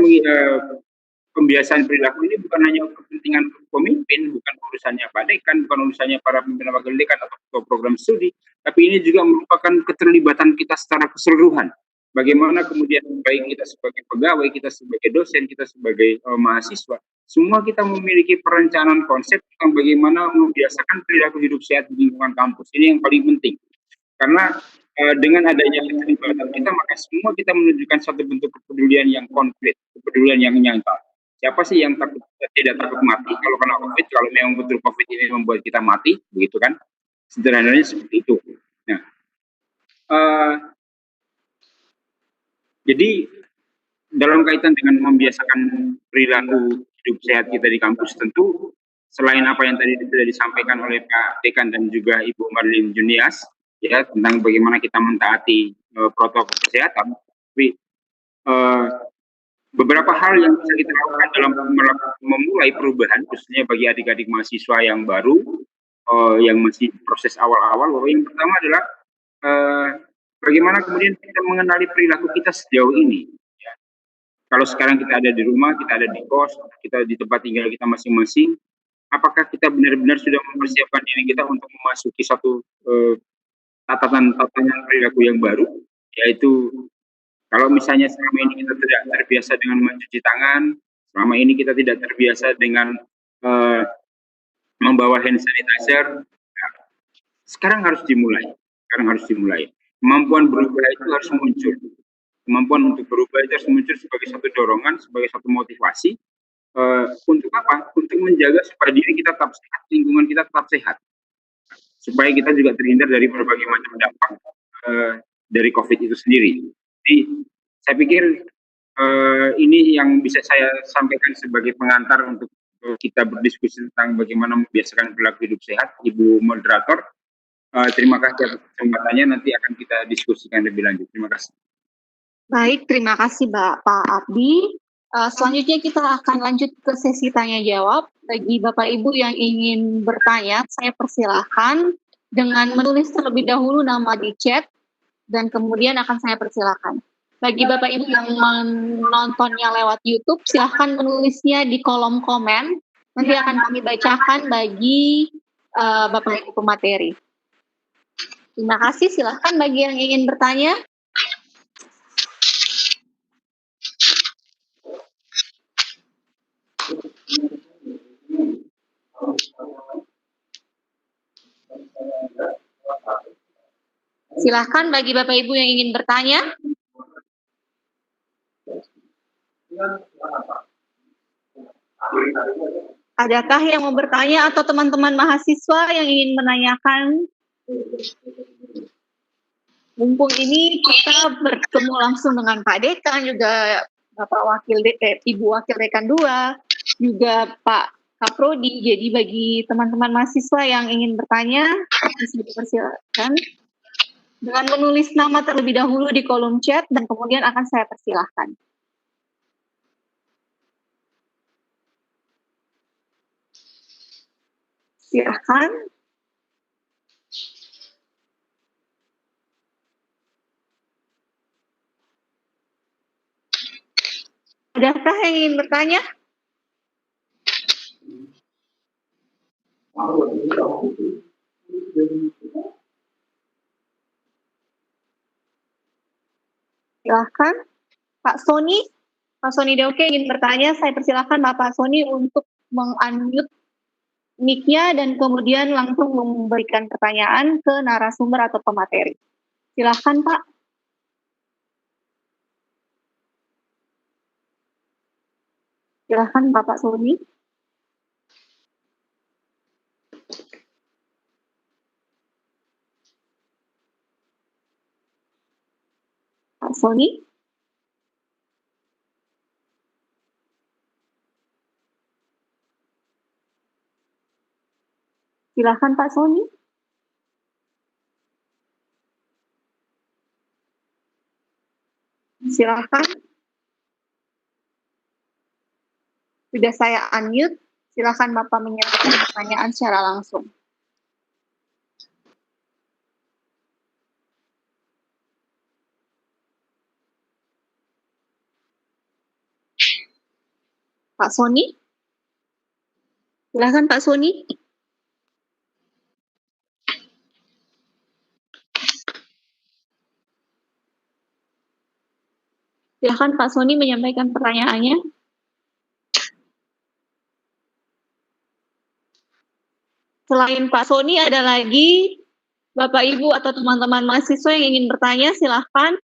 D: pembiasaan perilaku ini bukan hanya kepentingan pemimpin, bukan urusannya Pak Dekan, bukan urusannya para pimpinan wakil dekan atau program studi, tapi ini juga merupakan keterlibatan kita secara keseluruhan. Bagaimana kemudian baik kita sebagai pegawai, kita sebagai dosen, kita sebagai mahasiswa, semua kita memiliki perencanaan konsep tentang bagaimana membiasakan perilaku hidup sehat di lingkungan kampus. Ini yang paling penting. Karena dengan adanya keterlibatan kita, maka semua kita menunjukkan satu bentuk kepedulian yang konkret, kepedulian yang nyata. Siapa sih yang tidak takut mati kalau kena COVID, kalau memang betul COVID ini membuat kita mati, begitu kan? Sederhananya seperti itu. Nah, jadi dalam kaitan dengan membiasakan perilaku hidup sehat kita di kampus, tentu selain apa yang tadi sudah disampaikan oleh Pak Dekan dan juga Ibu Marlin Junias, ya, tentang bagaimana kita mentaati protokol kesehatan, tapi beberapa hal yang bisa kita lakukan dalam memulai perubahan, khususnya bagi adik-adik mahasiswa yang baru, yang masih proses awal-awal, bahwa yang pertama adalah bagaimana kemudian kita mengenali perilaku kita sejauh ini. Ya. Kalau sekarang kita ada di rumah, kita ada di kos, kita di tempat tinggal kita masing-masing, apakah kita benar-benar sudah mempersiapkan diri kita untuk memasuki satu tatanan perilaku yang baru, yaitu kalau misalnya selama ini kita tidak terbiasa dengan mencuci tangan, selama ini kita tidak terbiasa dengan membawa hand sanitizer, nah, sekarang harus dimulai. Kemampuan berubah itu harus muncul. Kemampuan untuk berubah itu harus muncul sebagai satu dorongan, sebagai satu motivasi. Untuk apa? Untuk menjaga supaya diri kita tetap sehat, lingkungan kita tetap sehat. Supaya kita juga terhindar dari berbagai macam dampak dari COVID itu sendiri. Jadi saya pikir ini yang bisa saya sampaikan sebagai pengantar untuk kita berdiskusi tentang bagaimana membiasakan perilaku hidup sehat. Ibu moderator, terima kasih atas kesempatannya, nanti akan kita diskusikan lebih lanjut. Terima kasih.
B: Baik, terima kasih Pak Abdi. Selanjutnya kita akan lanjut ke sesi tanya jawab. Bagi Bapak Ibu yang ingin bertanya, saya persilahkan dengan menulis terlebih dahulu nama di chat, dan kemudian akan saya persilahkan. Bagi Bapak Ibu yang menontonnya lewat YouTube, silahkan menulisnya di kolom komen. Nanti akan kami bacakan bagi Bapak Ibu pemateri. Terima kasih, silahkan bagi yang ingin bertanya. Silahkan bagi Bapak Ibu yang ingin bertanya. Adakah yang mau bertanya atau teman-teman mahasiswa yang ingin menanyakan? Mumpung ini kita bertemu langsung dengan Pak Dekan, juga Bapak Ibu Wakil Dekan 2, juga Pak Kaprodi. Jadi bagi teman-teman mahasiswa yang ingin bertanya, bisa dipersilakan dengan menulis nama terlebih dahulu di kolom chat dan kemudian akan saya persilahkan. Silahkan. Adakah yang ingin bertanya? Silahkan. Pak Sony Deoke ingin bertanya, saya persilahkan Bapak Sony untuk meng-unmute mic-nya dan kemudian langsung memberikan pertanyaan ke narasumber atau pemateri. Silahkan Pak. Silahkan Bapak Sony. Pak Sony. Silahkan Pak Sony. Silahkan. Sudah saya unmute. Silahkan Bapak menyampaikan pertanyaan secara langsung. Pak Sony. Silahkan Pak Sony. Silahkan Pak Sony menyampaikan pertanyaannya. Selain Pak Sony, ada lagi Bapak Ibu atau teman-teman mahasiswa yang ingin bertanya, silahkan.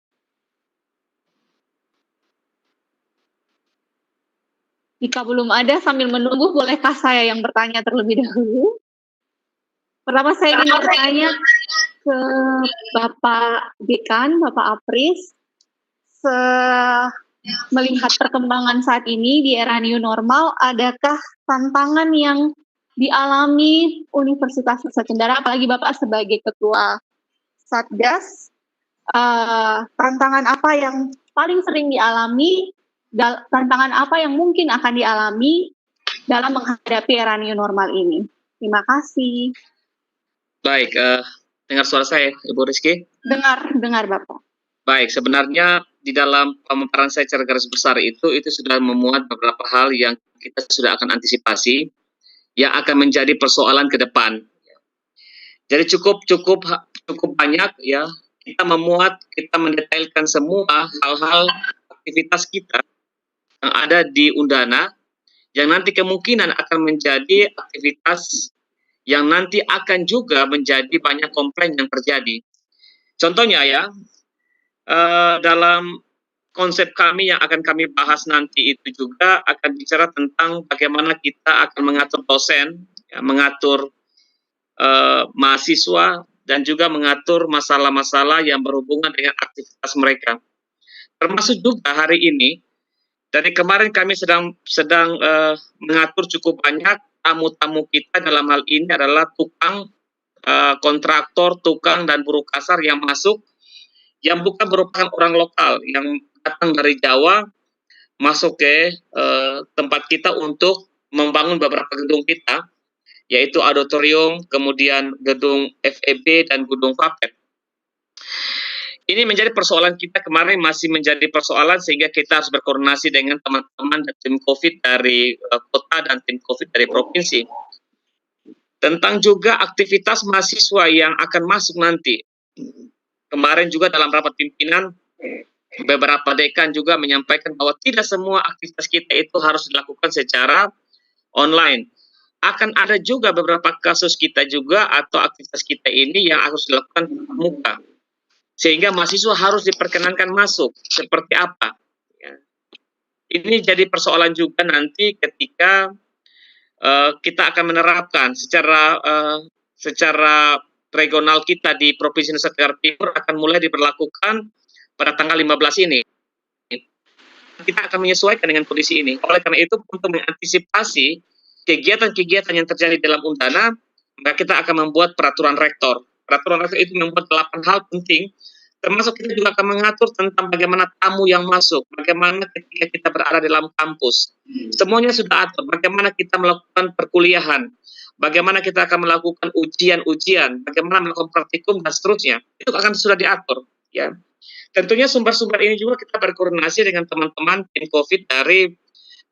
B: Jika belum ada, sambil menunggu, bolehkah saya yang bertanya terlebih dahulu? Pertama saya ingin bertanya ke Bapak Dekan, Bapak Apris. Melihat perkembangan saat ini di era new normal, adakah tantangan yang dialami Universitas Nusa Cendana, apalagi Bapak sebagai Ketua Satgas, tantangan apa yang paling sering dialami, tantangan apa yang mungkin akan dialami dalam menghadapi era new normal ini? Terima kasih.
A: Baik, dengar suara saya, Ibu Rizky?
B: Dengar Bapak.
A: Baik, sebenarnya di dalam pemaparan saya secara garis besar itu sudah memuat beberapa hal yang kita sudah akan antisipasi, yang akan menjadi persoalan ke depan. Jadi cukup banyak ya, kita mendetailkan semua hal-hal aktivitas kita yang ada di Undana, yang nanti kemungkinan akan menjadi aktivitas yang nanti akan juga menjadi banyak komplain yang terjadi. Contohnya ya, dalam konsep kami yang akan kami bahas nanti itu juga akan bicara tentang bagaimana kita akan mengatur dosen, ya, mengatur mahasiswa, dan juga mengatur masalah-masalah yang berhubungan dengan aktivitas mereka. Termasuk juga hari ini, dari kemarin kami sedang mengatur cukup banyak tamu-tamu kita, dalam hal ini adalah tukang, kontraktor, tukang, dan buruh kasar yang masuk, yang bukan merupakan orang lokal, yang datang dari Jawa, masuk ke tempat kita untuk membangun beberapa gedung kita, yaitu auditorium, kemudian gedung FEB, dan gedung FAPET. Ini menjadi persoalan kita kemarin, masih menjadi persoalan, sehingga kita harus berkoordinasi dengan teman-teman dan tim COVID dari kota dan tim COVID dari provinsi. Tentang juga aktivitas mahasiswa yang akan masuk nanti. kemarin juga dalam rapat pimpinan beberapa dekan juga menyampaikan bahwa tidak semua aktivitas kita itu harus dilakukan secara online. Akan ada juga beberapa kasus kita juga atau aktivitas kita ini yang harus dilakukan tatap muka. Sehingga mahasiswa harus diperkenankan masuk. Seperti apa? Ya. Ini jadi persoalan juga nanti ketika kita akan menerapkan secara regional kita di Provinsi Nusa Tenggara Timur akan mulai diberlakukan pada tanggal 15 ini. Kita akan menyesuaikan dengan kondisi ini. Oleh karena itu, untuk mengantisipasi kegiatan-kegiatan yang terjadi dalam Undana, maka kita akan membuat peraturan rektor. Peraturan rektor itu membuat 8 hal penting, termasuk kita juga akan mengatur tentang bagaimana tamu yang masuk, bagaimana ketika kita berada dalam kampus. Semuanya sudah atur, bagaimana kita melakukan perkuliahan, bagaimana kita akan melakukan ujian-ujian, bagaimana melakukan praktikum, dan seterusnya. Itu akan sudah diatur. Ya. Tentunya sumber-sumber ini juga kita berkoordinasi dengan teman-teman tim COVID dari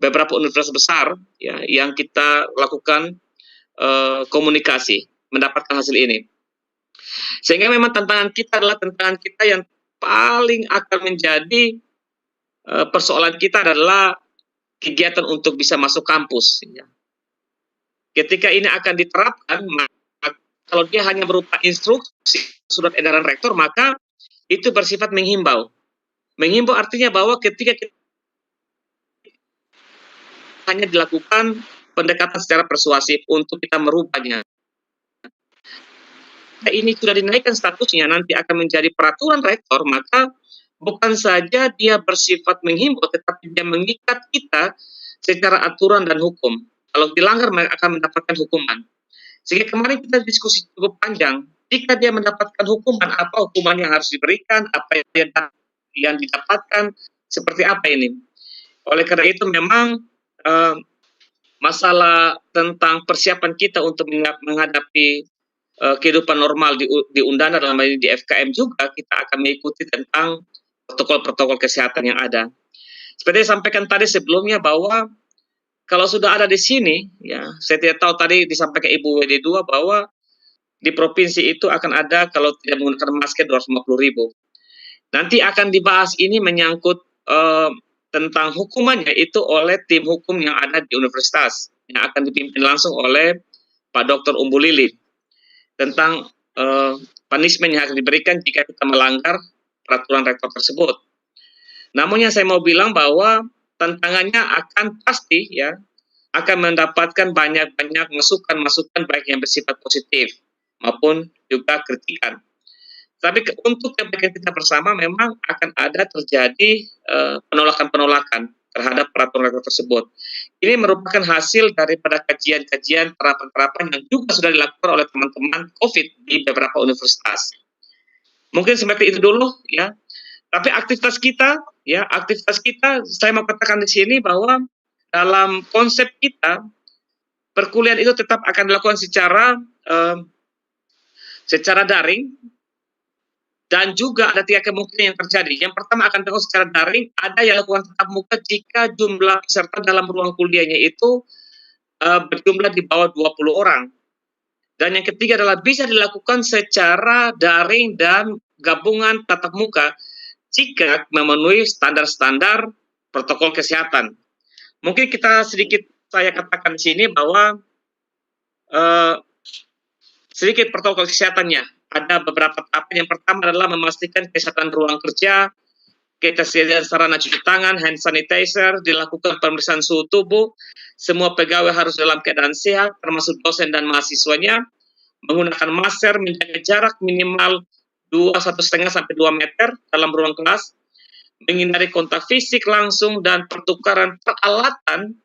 A: beberapa universitas besar ya, yang kita lakukan komunikasi mendapatkan hasil ini. Sehingga memang tantangan kita adalah tantangan kita yang paling akan menjadi persoalan kita adalah kegiatan untuk bisa masuk kampus. Ya. Ketika ini akan diterapkan, maka kalau dia hanya berupa instruksi surat edaran rektor, maka itu bersifat menghimbau. Menghimbau artinya bahwa ketika kita hanya dilakukan pendekatan secara persuasif untuk kita merubahnya. Ini sudah dinaikkan statusnya, nanti akan menjadi peraturan rektor, maka bukan saja dia bersifat menghimbau, tetapi dia mengikat kita secara aturan dan hukum. Kalau dilanggar, mereka akan mendapatkan hukuman. Sehingga kemarin kita diskusi cukup panjang. Jika dia mendapatkan hukuman, apa hukuman yang harus diberikan, apa yang didapatkan, seperti apa ini. Oleh karena itu memang masalah tentang persiapan kita untuk menghadapi kehidupan normal di Undana, dalam hal ini di FKM juga, kita akan mengikuti tentang protokol-protokol kesehatan yang ada. Seperti yang sampaikan tadi sebelumnya bahwa kalau sudah ada di sini, ya saya tidak tahu tadi disampaikan Ibu WD2 bahwa di provinsi itu akan ada kalau tidak menggunakan masker 250.000. Nanti akan dibahas ini menyangkut tentang hukumannya itu oleh tim hukum yang ada di universitas yang akan dipimpin langsung oleh Pak Dr. Umbu Lili tentang punishment yang akan diberikan jika kita melanggar peraturan rektor tersebut. Namun yang saya mau bilang bahwa tantangannya akan pasti ya akan mendapatkan banyak-banyak masukan-masukan baik yang bersifat positif maupun juga kritikan. Tapi untuk kebaikan kita bersama memang akan ada terjadi penolakan-penolakan terhadap peraturan rektor tersebut. Ini merupakan hasil daripada kajian-kajian terapan-terapan yang juga sudah dilakukan oleh teman-teman COVID di beberapa universitas. Mungkin seperti itu dulu ya. Tapi aktivitas kita, saya mau katakan di sini bahwa dalam konsep kita perkuliahan itu tetap akan dilakukan secara daring. Dan juga ada 3 kemungkinan yang terjadi. Yang pertama akan dilakukan secara daring, ada yang dilakukan tatap muka jika jumlah peserta dalam ruang kuliahnya itu berjumlah di bawah 20 orang. Dan yang ketiga adalah bisa dilakukan secara daring dan gabungan tatap muka jika memenuhi standar-standar protokol kesehatan. Mungkin saya katakan di sini bahwa sedikit protokol kesehatannya. Ada beberapa tahapan. Yang pertama adalah memastikan kesehatan ruang kerja, ketersediaan sarana cuci tangan, hand sanitizer, dilakukan pemeriksaan suhu tubuh, semua pegawai harus dalam keadaan sehat, termasuk dosen dan mahasiswanya, menggunakan masker, menjaga jarak minimal 1,5 sampai 2 meter dalam ruang kelas, menghindari kontak fisik langsung, dan pertukaran peralatan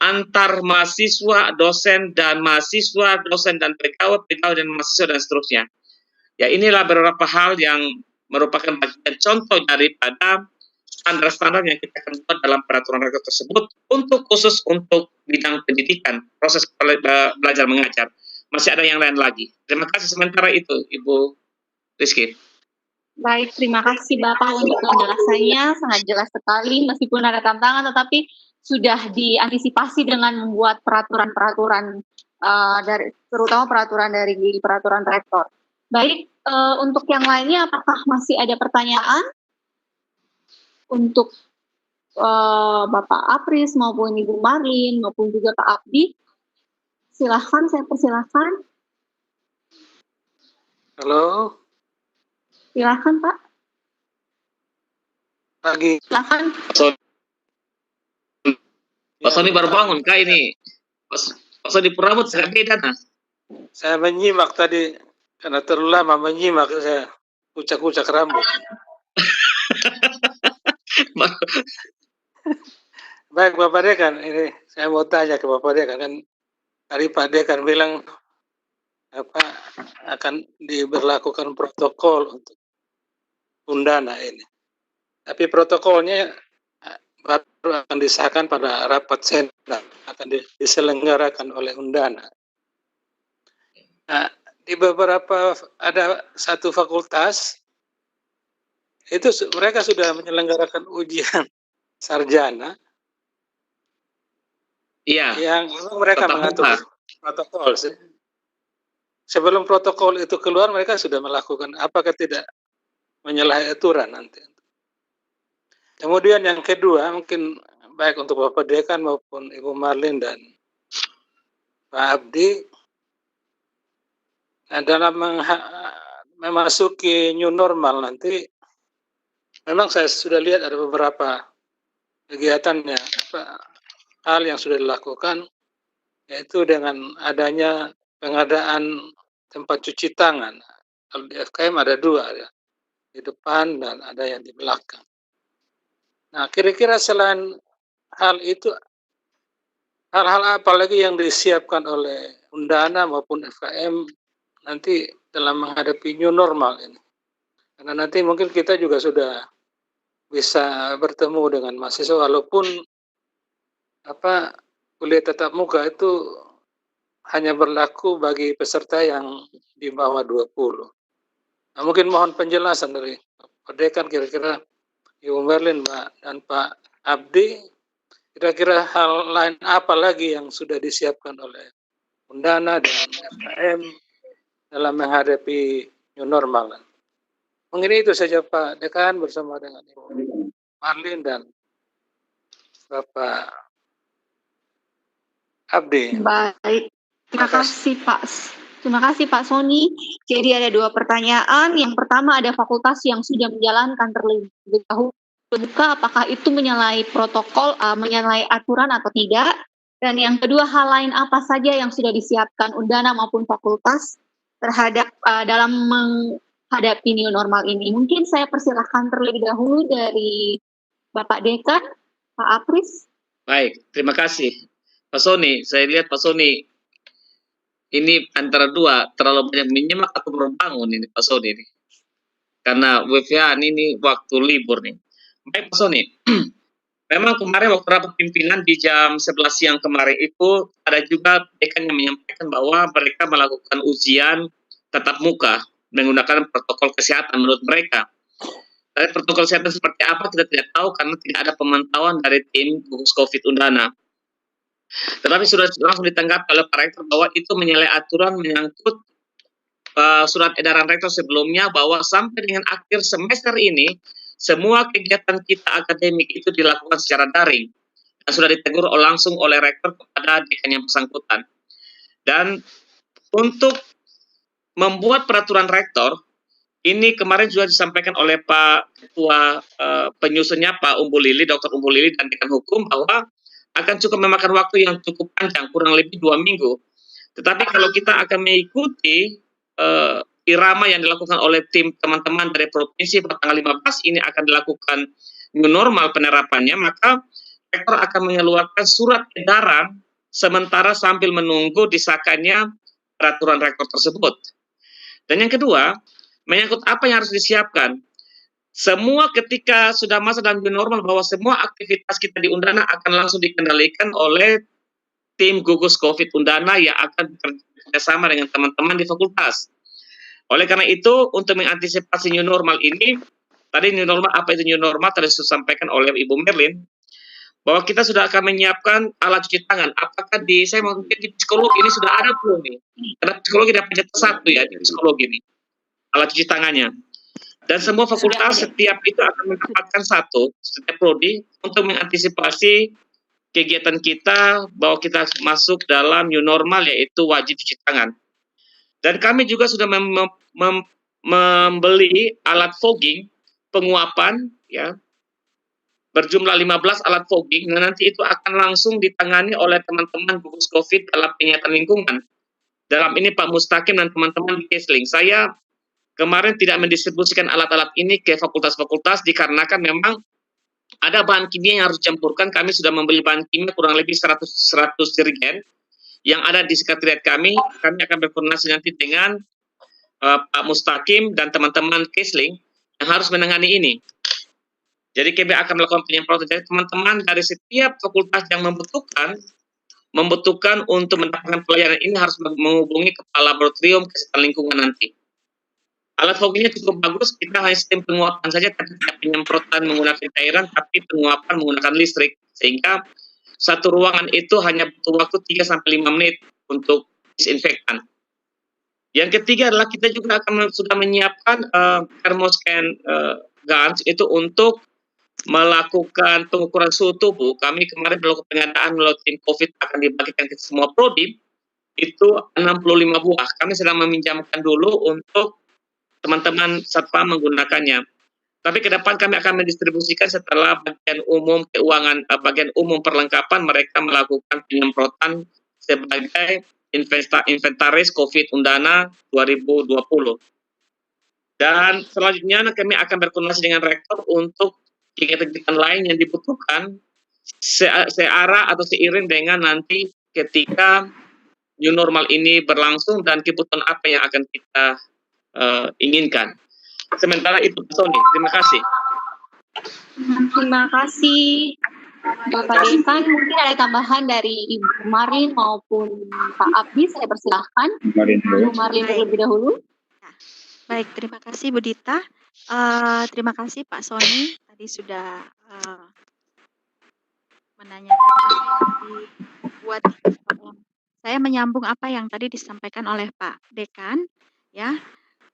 A: antar mahasiswa, dosen, dan mahasiswa, dosen, dan pegawai dan mahasiswa, dan seterusnya. Ya, inilah beberapa hal yang merupakan bagian contoh daripada standar-standar yang kita akan buat dalam peraturan rektor tersebut khusus untuk bidang pendidikan, proses belajar mengajar. Masih ada yang lain lagi. Terima kasih sementara itu, Ibu Rizky.
B: Baik, terima kasih Bapak untuk penjelasannya, sangat jelas sekali. Meskipun ada tantangan, tetapi sudah diantisipasi dengan membuat peraturan-peraturan terutama peraturan dari peraturan rektor. Baik, Untuk yang lainnya, apakah masih ada pertanyaan? Untuk Bapak Apris maupun Ibu Marlin maupun juga Pak Abdi, silahkan, saya persilahkan.
E: Halo,
B: Silahkan Pak.
E: pagi.
B: Silahkan.
A: Pak Sony baru bangun kah ini? Pak Sony Purabut sangat beda nah.
E: Saya menyimak tadi karena terlalu lama menyimak, saya kucak-kucak rambut. Baik Bapak Dekan, ini saya mau tanya ke Bapak Dekan, kan tadi Pak Dekan bilang apa akan diberlakukan protokol untuk Undana ini. Tapi protokolnya baru akan disahkan pada rapat senat, akan diselenggarakan oleh Undana. Nah, di beberapa ada satu fakultas itu mereka sudah menyelenggarakan ujian sarjana.
A: Iya.
E: Yang mereka mengatur protokol sih. Sebelum protokol itu keluar, mereka sudah melakukan, apakah tidak menyalahi aturan nanti. Kemudian yang kedua, mungkin baik untuk Bapak Dekan maupun Ibu Marlin dan Pak Abdi, dalam memasuki new normal nanti, memang saya sudah lihat ada beberapa kegiatannya, hal yang sudah dilakukan, yaitu dengan adanya pengadaan tempat cuci tangan. Kalau di FKM ada 2 ya, di depan dan ada yang di belakang. Nah, kira-kira selain hal itu, hal-hal apa lagi yang disiapkan oleh Undana maupun FKM nanti dalam menghadapi new normal ini? Karena nanti mungkin kita juga sudah bisa bertemu dengan mahasiswa, walaupun kuliah tatap muka itu hanya berlaku bagi peserta yang di bawah 20. Nah, mungkin mohon penjelasan dari Pak Dekan, kira-kira Ibu Marlin, Mbak, dan Pak Abdi, kira-kira hal lain apa lagi yang sudah disiapkan oleh Undana dan FKM dalam menghadapi new normal. Mungkin itu saja Pak Dekan bersama dengan Ibu Marlin dan Bapak Abdi.
B: Baik, terima kasih Pak. Terima kasih Pak Sony. Jadi ada 2 pertanyaan. Yang pertama, ada fakultas yang sudah menjalankan terlebih dahulu, apakah itu menyalahi protokol, menyalahi aturan atau tidak? Dan yang kedua, hal lain apa saja yang sudah disiapkan Undana maupun fakultas terhadap dalam menghadapi new normal ini? Mungkin saya persilahkan terlebih dahulu dari Bapak Dekan, Pak Apris.
A: Baik, terima kasih. Pak Sony, saya lihat Pak Sony ini antara 2, terlalu banyak menyimak atau baru bangun ini Pak Sony ini. Karena WFH ini waktu libur nih. Baik Pak Sony, memang kemarin waktu rapat pimpinan di jam 11 siang kemarin itu ada juga dekan yang menyampaikan bahwa mereka melakukan ujian tatap muka menggunakan protokol kesehatan menurut mereka. Tapi protokol kesehatan seperti apa kita tidak tahu karena tidak ada pemantauan dari tim gugus COVID Undana. Tetapi sudah langsung ditanggapi oleh Pak Rektor bahwa itu menyalahi aturan menyangkut surat edaran Rektor sebelumnya bahwa sampai dengan akhir semester ini semua kegiatan kita akademik itu dilakukan secara daring dan sudah ditegur langsung oleh Rektor kepada dekan yang bersangkutan. Dan untuk membuat peraturan Rektor ini kemarin juga disampaikan oleh Pak Ketua penyusunnya Pak Umbu Lili, Dr. Umbu Lili dan Dekan Hukum bahwa akan cukup memakan waktu yang cukup panjang, kurang lebih 2 minggu. Tetapi kalau kita akan mengikuti irama yang dilakukan oleh tim teman-teman dari provinsi pada tanggal 15 ini akan dilakukan new normal penerapannya, maka Rektor akan mengeluarkan surat edaran sementara sambil menunggu disahkannya peraturan Rektor tersebut. Dan yang kedua, menyangkut apa yang harus disiapkan. Semua ketika sudah masuk dalam new normal bahwa semua aktivitas kita di Undana akan langsung dikendalikan oleh tim gugus COVID Undana yang akan bekerjasama dengan teman-teman di fakultas. Oleh karena itu, untuk mengantisipasi new normal ini, tadi new normal, apa itu new normal, tadi sudah disampaikan oleh Ibu Marlin, bahwa kita sudah akan menyiapkan alat cuci tangan. Apakah saya mungkin di psikologi ini sudah ada belum nih? Karena psikologi dapat jatah 1 ya di psikologi ini. alat cuci tangannya. Dan semua fakultas setiap itu akan mendapatkan setiap prodi untuk mengantisipasi kegiatan kita bahwa kita masuk dalam new normal, yaitu wajib cuci tangan. Dan kami juga sudah membeli alat fogging penguapan ya berjumlah 15 alat fogging, dan nanti itu akan langsung ditangani oleh teman-teman gugus COVID dalam penyihatan lingkungan. Dalam ini Pak Mustaqim dan teman-teman di Kesling. Saya kemarin tidak mendistribusikan alat-alat ini ke fakultas-fakultas dikarenakan memang ada bahan kimia yang harus dicampurkan. Kami sudah membeli bahan kimia kurang lebih 100 jerigen yang ada di sekretariat kami. Kami akan berkoordinasi nanti dengan Pak Mustaqim dan teman-teman Kesling yang harus menangani ini. Jadi KB akan melakukan penyemprotan. Jadi teman-teman dari setiap fakultas yang membutuhkan untuk mendapatkan pelayanan ini harus menghubungi kepala laboratorium kesehatan lingkungan nanti. Alat foggingnya cukup bagus, kita hanya sistem penguapan saja, tidak penyemprotan menggunakan cairan, tapi penguapan menggunakan listrik. Sehingga satu ruangan itu hanya butuh waktu 3-5 menit untuk disinfektan. Yang ketiga adalah kita juga akan sudah menyiapkan thermoscan guns itu untuk melakukan pengukuran suhu tubuh. Kami kemarin melakukan pengadaan melalui tim COVID akan dibagikan ke semua prodi, itu 65 buah. Kami sedang meminjamkan dulu untuk teman-teman satpam menggunakannya. Tapi ke depan kami akan mendistribusikan setelah bagian umum keuangan, bagian umum perlengkapan mereka melakukan penyemprotan sebagai inventaris COVID Undana 2020. Dan selanjutnya kami akan berkoordinasi dengan rektor untuk kegiatan lain yang dibutuhkan searah atau seiring dengan nanti ketika new normal ini berlangsung dan kebutuhan apa yang akan kita inginkan. Sementara itu, Sony, terima kasih.
B: Terima kasih, Bapak Dekan. Mungkin ada tambahan dari Ibu Marlin maupun Pak Abdi. Saya persilahkan. Ibu Marlin terlebih dahulu.
C: Baik, terima kasih Bu Dita. Terima kasih Pak Sony tadi sudah menanyakan buat saya menyambung apa yang tadi disampaikan oleh Pak Dekan ya.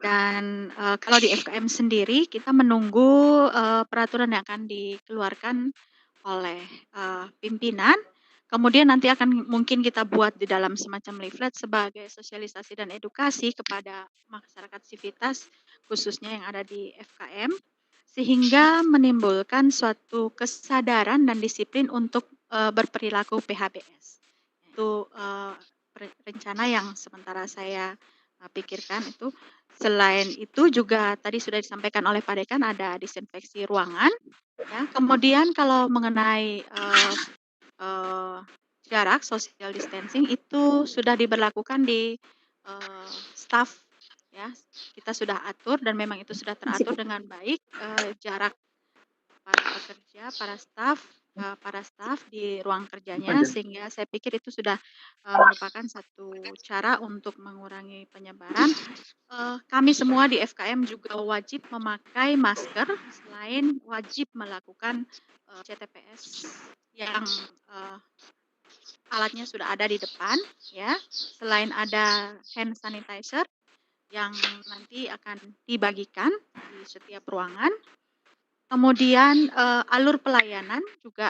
C: Dan kalau di FKM sendiri kita menunggu peraturan yang akan dikeluarkan oleh pimpinan. Kemudian nanti akan mungkin kita buat di dalam semacam leaflet sebagai sosialisasi dan edukasi kepada masyarakat sivitas khususnya yang ada di FKM sehingga menimbulkan suatu kesadaran dan disiplin untuk berperilaku PHBS. Itu rencana yang sementara saya pikirkan itu. Selain itu juga tadi sudah disampaikan oleh Pak Dekan ada disinfeksi ruangan. Ya. Kemudian kalau mengenai jarak social distancing itu sudah diberlakukan di staff ya, kita sudah atur dan memang itu sudah teratur dengan baik jarak para pekerja, para staf di ruang kerjanya sehingga saya pikir itu sudah merupakan satu cara untuk mengurangi penyebaran. Kami semua di FKM juga wajib memakai masker selain wajib melakukan CTPS yang alatnya sudah ada di depan ya. Selain ada hand sanitizer yang nanti akan dibagikan di setiap ruangan. Kemudian alur pelayanan juga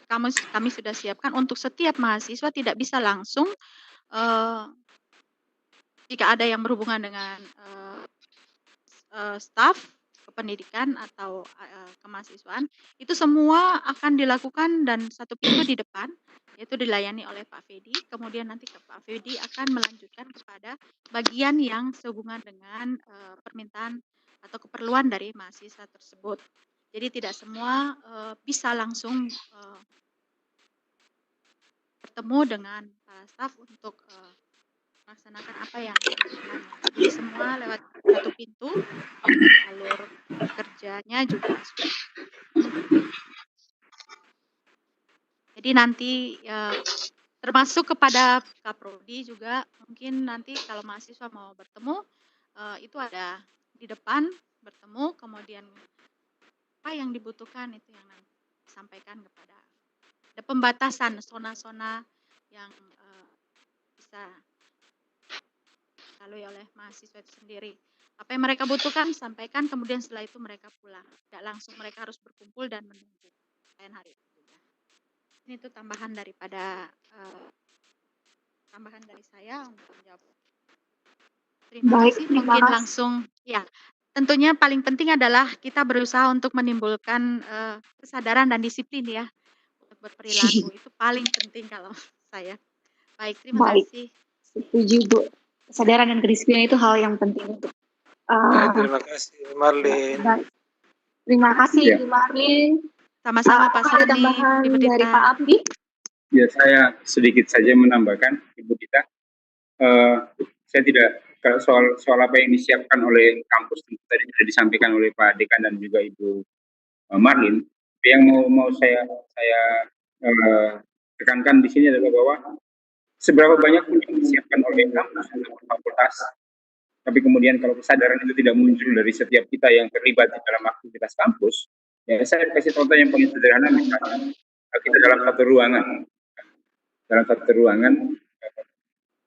C: kami sudah siapkan untuk setiap mahasiswa tidak bisa langsung jika ada yang berhubungan dengan staf kependidikan atau kemahasiswaan itu semua akan dilakukan dan satu pintu di depan yaitu dilayani oleh Pak Fedi, kemudian nanti Pak Fedi akan melanjutkan kepada bagian yang sehubungan dengan permintaan atau keperluan dari mahasiswa tersebut. Jadi tidak semua bisa langsung bertemu dengan para staf untuk melaksanakan apa yang dilakukan. Jadi semua lewat satu pintu, alur kerjanya juga sudah. Jadi nanti termasuk kepada Kaprodi juga mungkin nanti kalau mahasiswa mau bertemu itu ada di depan bertemu, kemudian apa yang dibutuhkan itu yang nanti disampaikan kepada ada pembatasan zona-zona yang bisa dilalui oleh mahasiswa itu sendiri. Apa yang mereka butuhkan, sampaikan, kemudian setelah itu mereka pulang. Tidak langsung mereka harus berkumpul dan menunggu lain hari itu juga. Ini tuh tambahan dari saya untuk menjawab. Terima
B: Baik,
C: kasih.
B: terima
C: Mungkin
B: kasih.
C: langsung ya. Tentunya paling penting adalah kita berusaha untuk menimbulkan kesadaran dan disiplin ya untuk berperilaku. Itu paling penting kalau saya. Baik, terima
B: Baik,
C: kasih.
B: setuju Bu. Kesadaran dan kedisiplinan itu hal yang penting untuk
E: Ya, terima kasih Marlin.
B: baik. Terima kasih
D: Ya.
B: Bu Marlin.
C: Sama-sama Pak
B: Ada
C: Sani,
B: tambahan
C: Ibu
B: dari
C: Dita.
B: Pak Abdi?
D: Ya, saya sedikit saja menambahkan, Ibu Dita. Saya tidak, kalau soal apa yang disiapkan oleh kampus tentu tadi sudah disampaikan oleh Pak Dekan dan juga Ibu Marlin. Yang mau saya tekankan di sini adalah bahwa seberapa banyak pun yang disiapkan oleh kampus atau fakultas, tapi kemudian kalau kesadaran itu tidak muncul dari setiap kita yang terlibat di dalam aktivitas kampus, ya saya kasih contoh yang paling sederhana, misalnya kita dalam satu ruangan,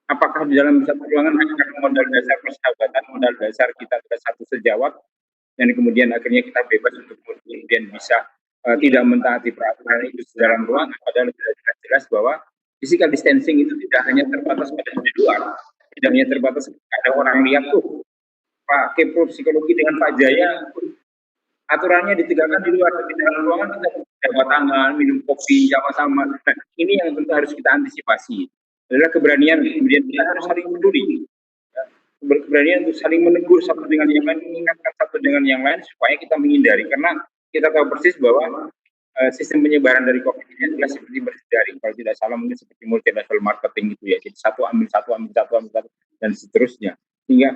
D: apakah di dalam satu ruangan akan modal dasar persahabatan, modal dasar kita adalah satu sejawat, dan kemudian akhirnya kita bebas untuk kemudian bisa tidak mentaati peraturan itu di dalam ruangan, padahal sudah jelas bahwa physical distancing itu tidak hanya terbatas pada di luar, tidak hanya terbatas ada orang lihat tuh Pak Kepro Psikologi dengan Pak Jaya, aturannya ditegakkan di luar, tapi dalam ruangan kita jabat tangan, minum kopi sama-sama. Nah, ini yang tentu harus kita antisipasi. Adalah keberanian, kemudian kita harus saling peduli. Ya, keberanian untuk saling menegur satu dengan yang lain, mengingatkan satu dengan yang lain supaya kita menghindari. Karena kita tahu persis bahwa sistem penyebaran dari COVID ini adalah seperti berjaring. Kalau tidak salah mungkin seperti multi level marketing gitu ya. Jadi satu ambil satu, dan seterusnya. Sehingga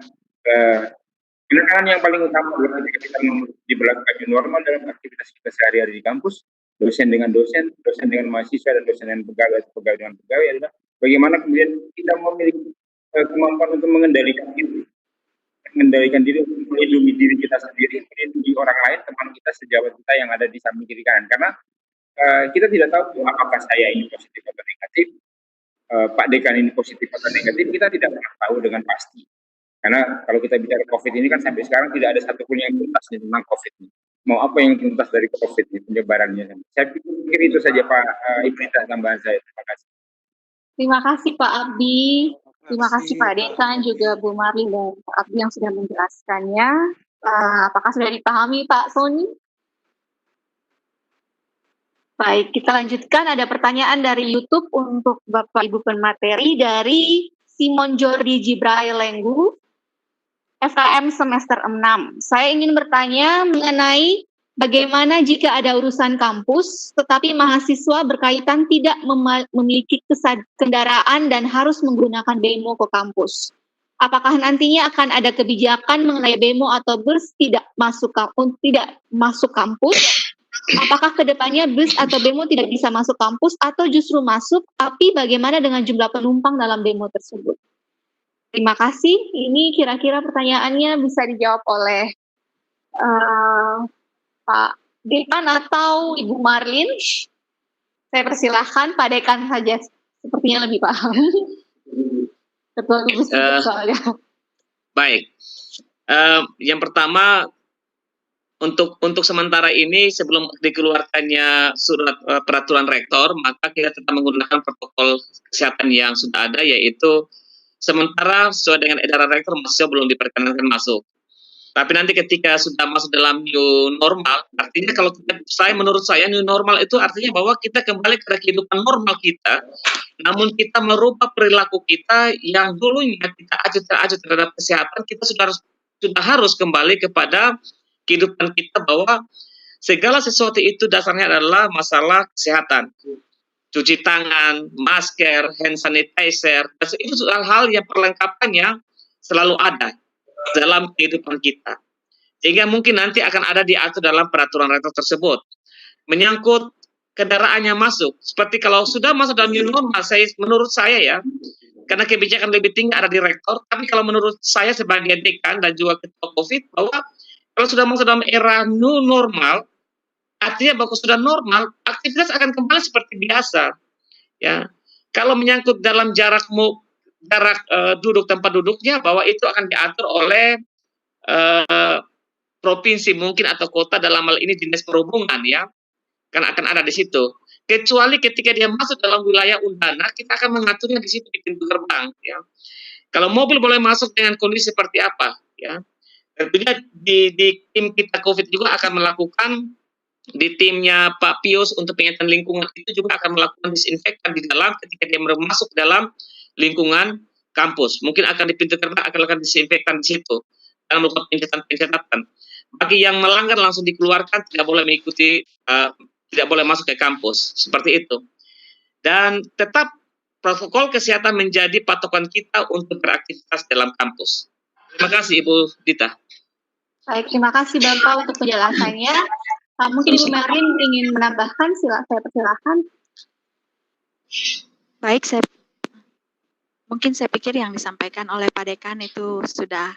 D: penekanan yang paling utama adalah ketika kita diberlakukan new normal dalam aktivitas kita sehari-hari di kampus, dosen dengan dosen, dosen dengan mahasiswa, dan dosen dengan pegawai atau pegawai dengan pegawai adalah bagaimana kemudian kita memiliki kemampuan untuk mengendalikan diri, untuk melindungi diri kita sendiri, melindungi orang lain, teman kita, sejawat kita yang ada di samping kiri kanan. Karena kita tidak tahu apakah saya ini positif atau negatif, Pak Dekan ini positif atau negatif, kita tidak pernah tahu dengan pasti. Karena kalau kita bicara COVID ini kan sampai sekarang tidak ada satupun yang tuntas tentang COVID ini. Mau apa yang tuntas dari COVID ini, penyebarannya. Saya pikir itu saja Pak Ibu Dita, tambahan saya. Terima kasih.
B: Terima kasih Pak Abdi. Terima kasih Pak Dekan, juga Bu Marlin dan Pak Abdi yang sudah menjelaskannya. Apakah sudah dipahami Pak Sony? Baik, kita lanjutkan. Ada pertanyaan dari YouTube untuk Bapak Ibu pemateri dari Simon Jordi Jibrail Lenggu, FKM semester 6. Saya ingin bertanya mengenai bagaimana jika ada urusan kampus, tetapi mahasiswa berkaitan tidak memiliki kendaraan dan harus menggunakan bemo ke kampus. Apakah nantinya akan ada kebijakan mengenai bemo atau bus tidak masuk kampus? Apakah kedepannya bus atau bemo tidak bisa masuk kampus atau justru masuk, tapi bagaimana dengan jumlah penumpang dalam bemo tersebut? Terima kasih. Ini kira-kira pertanyaannya bisa dijawab oleh Pak Dekan atau Ibu Marlin. Saya persilahkan Pak Dekan saja, sepertinya lebih paham. Ketua gugus tugas soalnya.
A: Baik. Yang pertama, untuk sementara ini sebelum dikeluarkannya surat peraturan rektor, maka kita tetap menggunakan protokol kesehatan yang sudah ada, yaitu sementara sesuai dengan edaran rektor mahasiswa belum diperkenankan masuk. Tapi nanti ketika sudah masuk dalam new normal, artinya kalau menurut saya new normal itu artinya bahwa kita kembali ke kehidupan normal kita, namun kita merubah perilaku kita yang dulunya kita acuh terhadap kesehatan, kita sudah harus kembali kepada kehidupan kita bahwa segala sesuatu itu dasarnya adalah masalah kesehatan. Cuci tangan, masker, hand sanitizer, itu hal-hal yang perlengkapannya selalu ada dalam kehidupan kita. Sehingga mungkin nanti akan ada diatur dalam peraturan rektor tersebut. Menyangkut kendaraannya masuk, seperti kalau sudah masuk dalam new normal, menurut saya ya, karena kebijakan lebih tinggi ada di rektor, tapi kalau menurut saya sebagai dekan dan juga ketua COVID, bahwa kalau sudah masuk dalam era new normal, artinya bahwa sudah normal, aktivitas akan kembali seperti biasa. Ya, kalau menyangkut dalam jarak duduk tempat duduknya, bahwa itu akan diatur oleh provinsi mungkin atau kota, dalam hal ini dinas perhubungan ya, kan akan ada di situ. Kecuali ketika dia masuk dalam wilayah Undana, kita akan mengaturnya di situ di pintu gerbang ya. Kalau mobil boleh masuk dengan kondisi seperti apa ya. Tentunya di tim kita COVID juga akan melakukan, di timnya Pak Pius untuk pengingat lingkungan itu juga akan melakukan disinfektan di dalam ketika dia masuk dalam lingkungan kampus. Mungkin akan di pintu gerbang akan melakukan disinfektan di situ dan melakukan pencatatan. Bagi yang melanggar langsung dikeluarkan, tidak boleh mengikuti, tidak boleh masuk ke kampus seperti itu. Dan tetap protokol kesehatan menjadi patokan kita untuk beraktivitas dalam kampus. Terima kasih Ibu Dita.
B: Baik, terima kasih Bapak untuk penjelasannya. Mungkin Ibu Marin ingin menambahkan, saya persilahkan.
C: Baik, mungkin saya pikir yang disampaikan oleh Pak Dekan itu sudah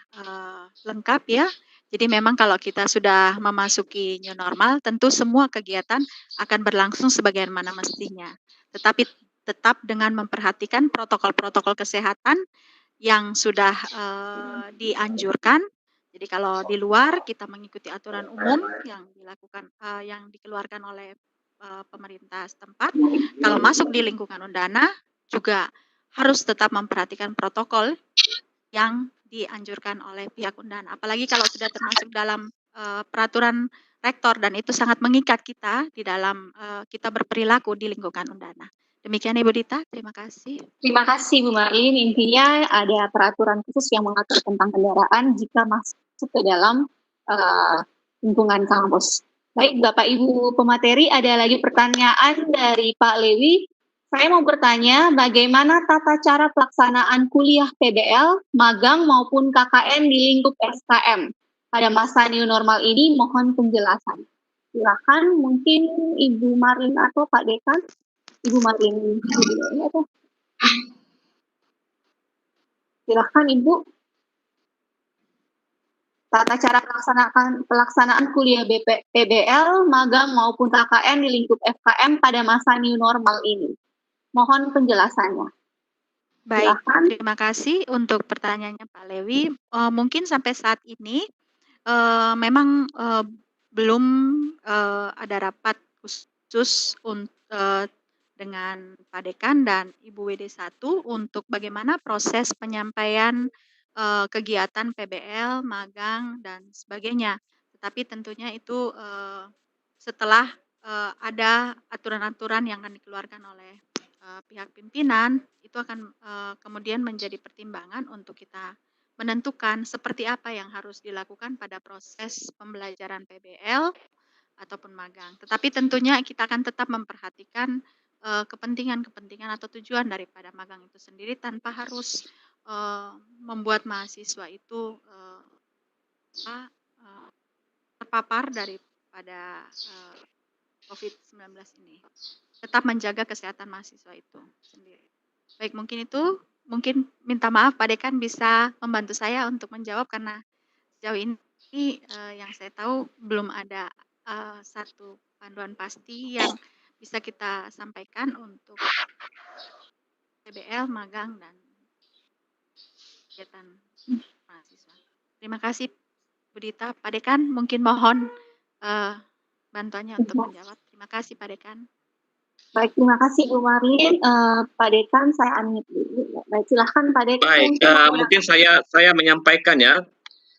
C: lengkap ya. Jadi memang kalau kita sudah memasuki new normal, tentu semua kegiatan akan berlangsung sebagaimana mestinya. Tetapi tetap dengan memperhatikan protokol-protokol kesehatan yang sudah dianjurkan. Jadi kalau di luar kita mengikuti aturan umum yang dilakukan, yang dikeluarkan oleh pemerintah setempat. Kalau masuk di lingkungan Undana juga harus tetap memperhatikan protokol yang dianjurkan oleh pihak Undana. Apalagi kalau sudah termasuk dalam peraturan rektor dan itu sangat mengikat kita di dalam kita berperilaku di lingkungan Undana. Demikian Ibu Dita, terima kasih.
B: Terima kasih Bu Marlin. Intinya ada peraturan khusus yang mengatur tentang kendaraan jika masuk ke dalam lingkungan kampus. Baik, Bapak Ibu pemateri, ada lagi pertanyaan dari Pak Lewi. Saya mau bertanya, bagaimana tata cara pelaksanaan kuliah PBL, magang maupun KKN di lingkup SKM pada masa new normal ini? Mohon penjelasan. Silakan, mungkin Ibu Marlin atau Pak Dekan. Ibu Marlin, silakan Ibu. Tata cara pelaksanaan kuliah PBL, magang maupun KKN di lingkup FKM pada masa new normal ini. Mohon penjelasannya.
C: Baik, terima kasih untuk pertanyaannya Pak Lewi. Mungkin sampai saat ini memang belum ada rapat khusus dengan Pak Dekan dan Ibu WD1 untuk bagaimana proses penyampaian kegiatan PBL, magang, dan sebagainya. Tetapi tentunya itu setelah ada aturan-aturan yang akan dikeluarkan oleh pihak pimpinan, itu akan kemudian menjadi pertimbangan untuk kita menentukan seperti apa yang harus dilakukan pada proses pembelajaran PBL ataupun magang. Tetapi tentunya kita akan tetap memperhatikan kepentingan-kepentingan atau tujuan daripada magang itu sendiri tanpa harus membuat mahasiswa itu terpapar daripada COVID-19 ini. Tetap menjaga kesehatan mahasiswa itu sendiri. Baik, mungkin minta maaf Pak Dekan bisa membantu saya untuk menjawab karena sejauh ini yang saya tahu belum ada satu panduan pasti yang bisa kita sampaikan untuk PBL, magang, dan kegiatan mahasiswa. Terima kasih Bu Dita. Pak Dekan mungkin mohon bantuannya untuk menjawab. Terima kasih Pak Dekan.
B: Baik, terima kasih Bu Marin. Pak Dekan, saya unmute dulu. Baik, silahkan Pak Dekan.
A: Baik, mungkin saya menyampaikan ya,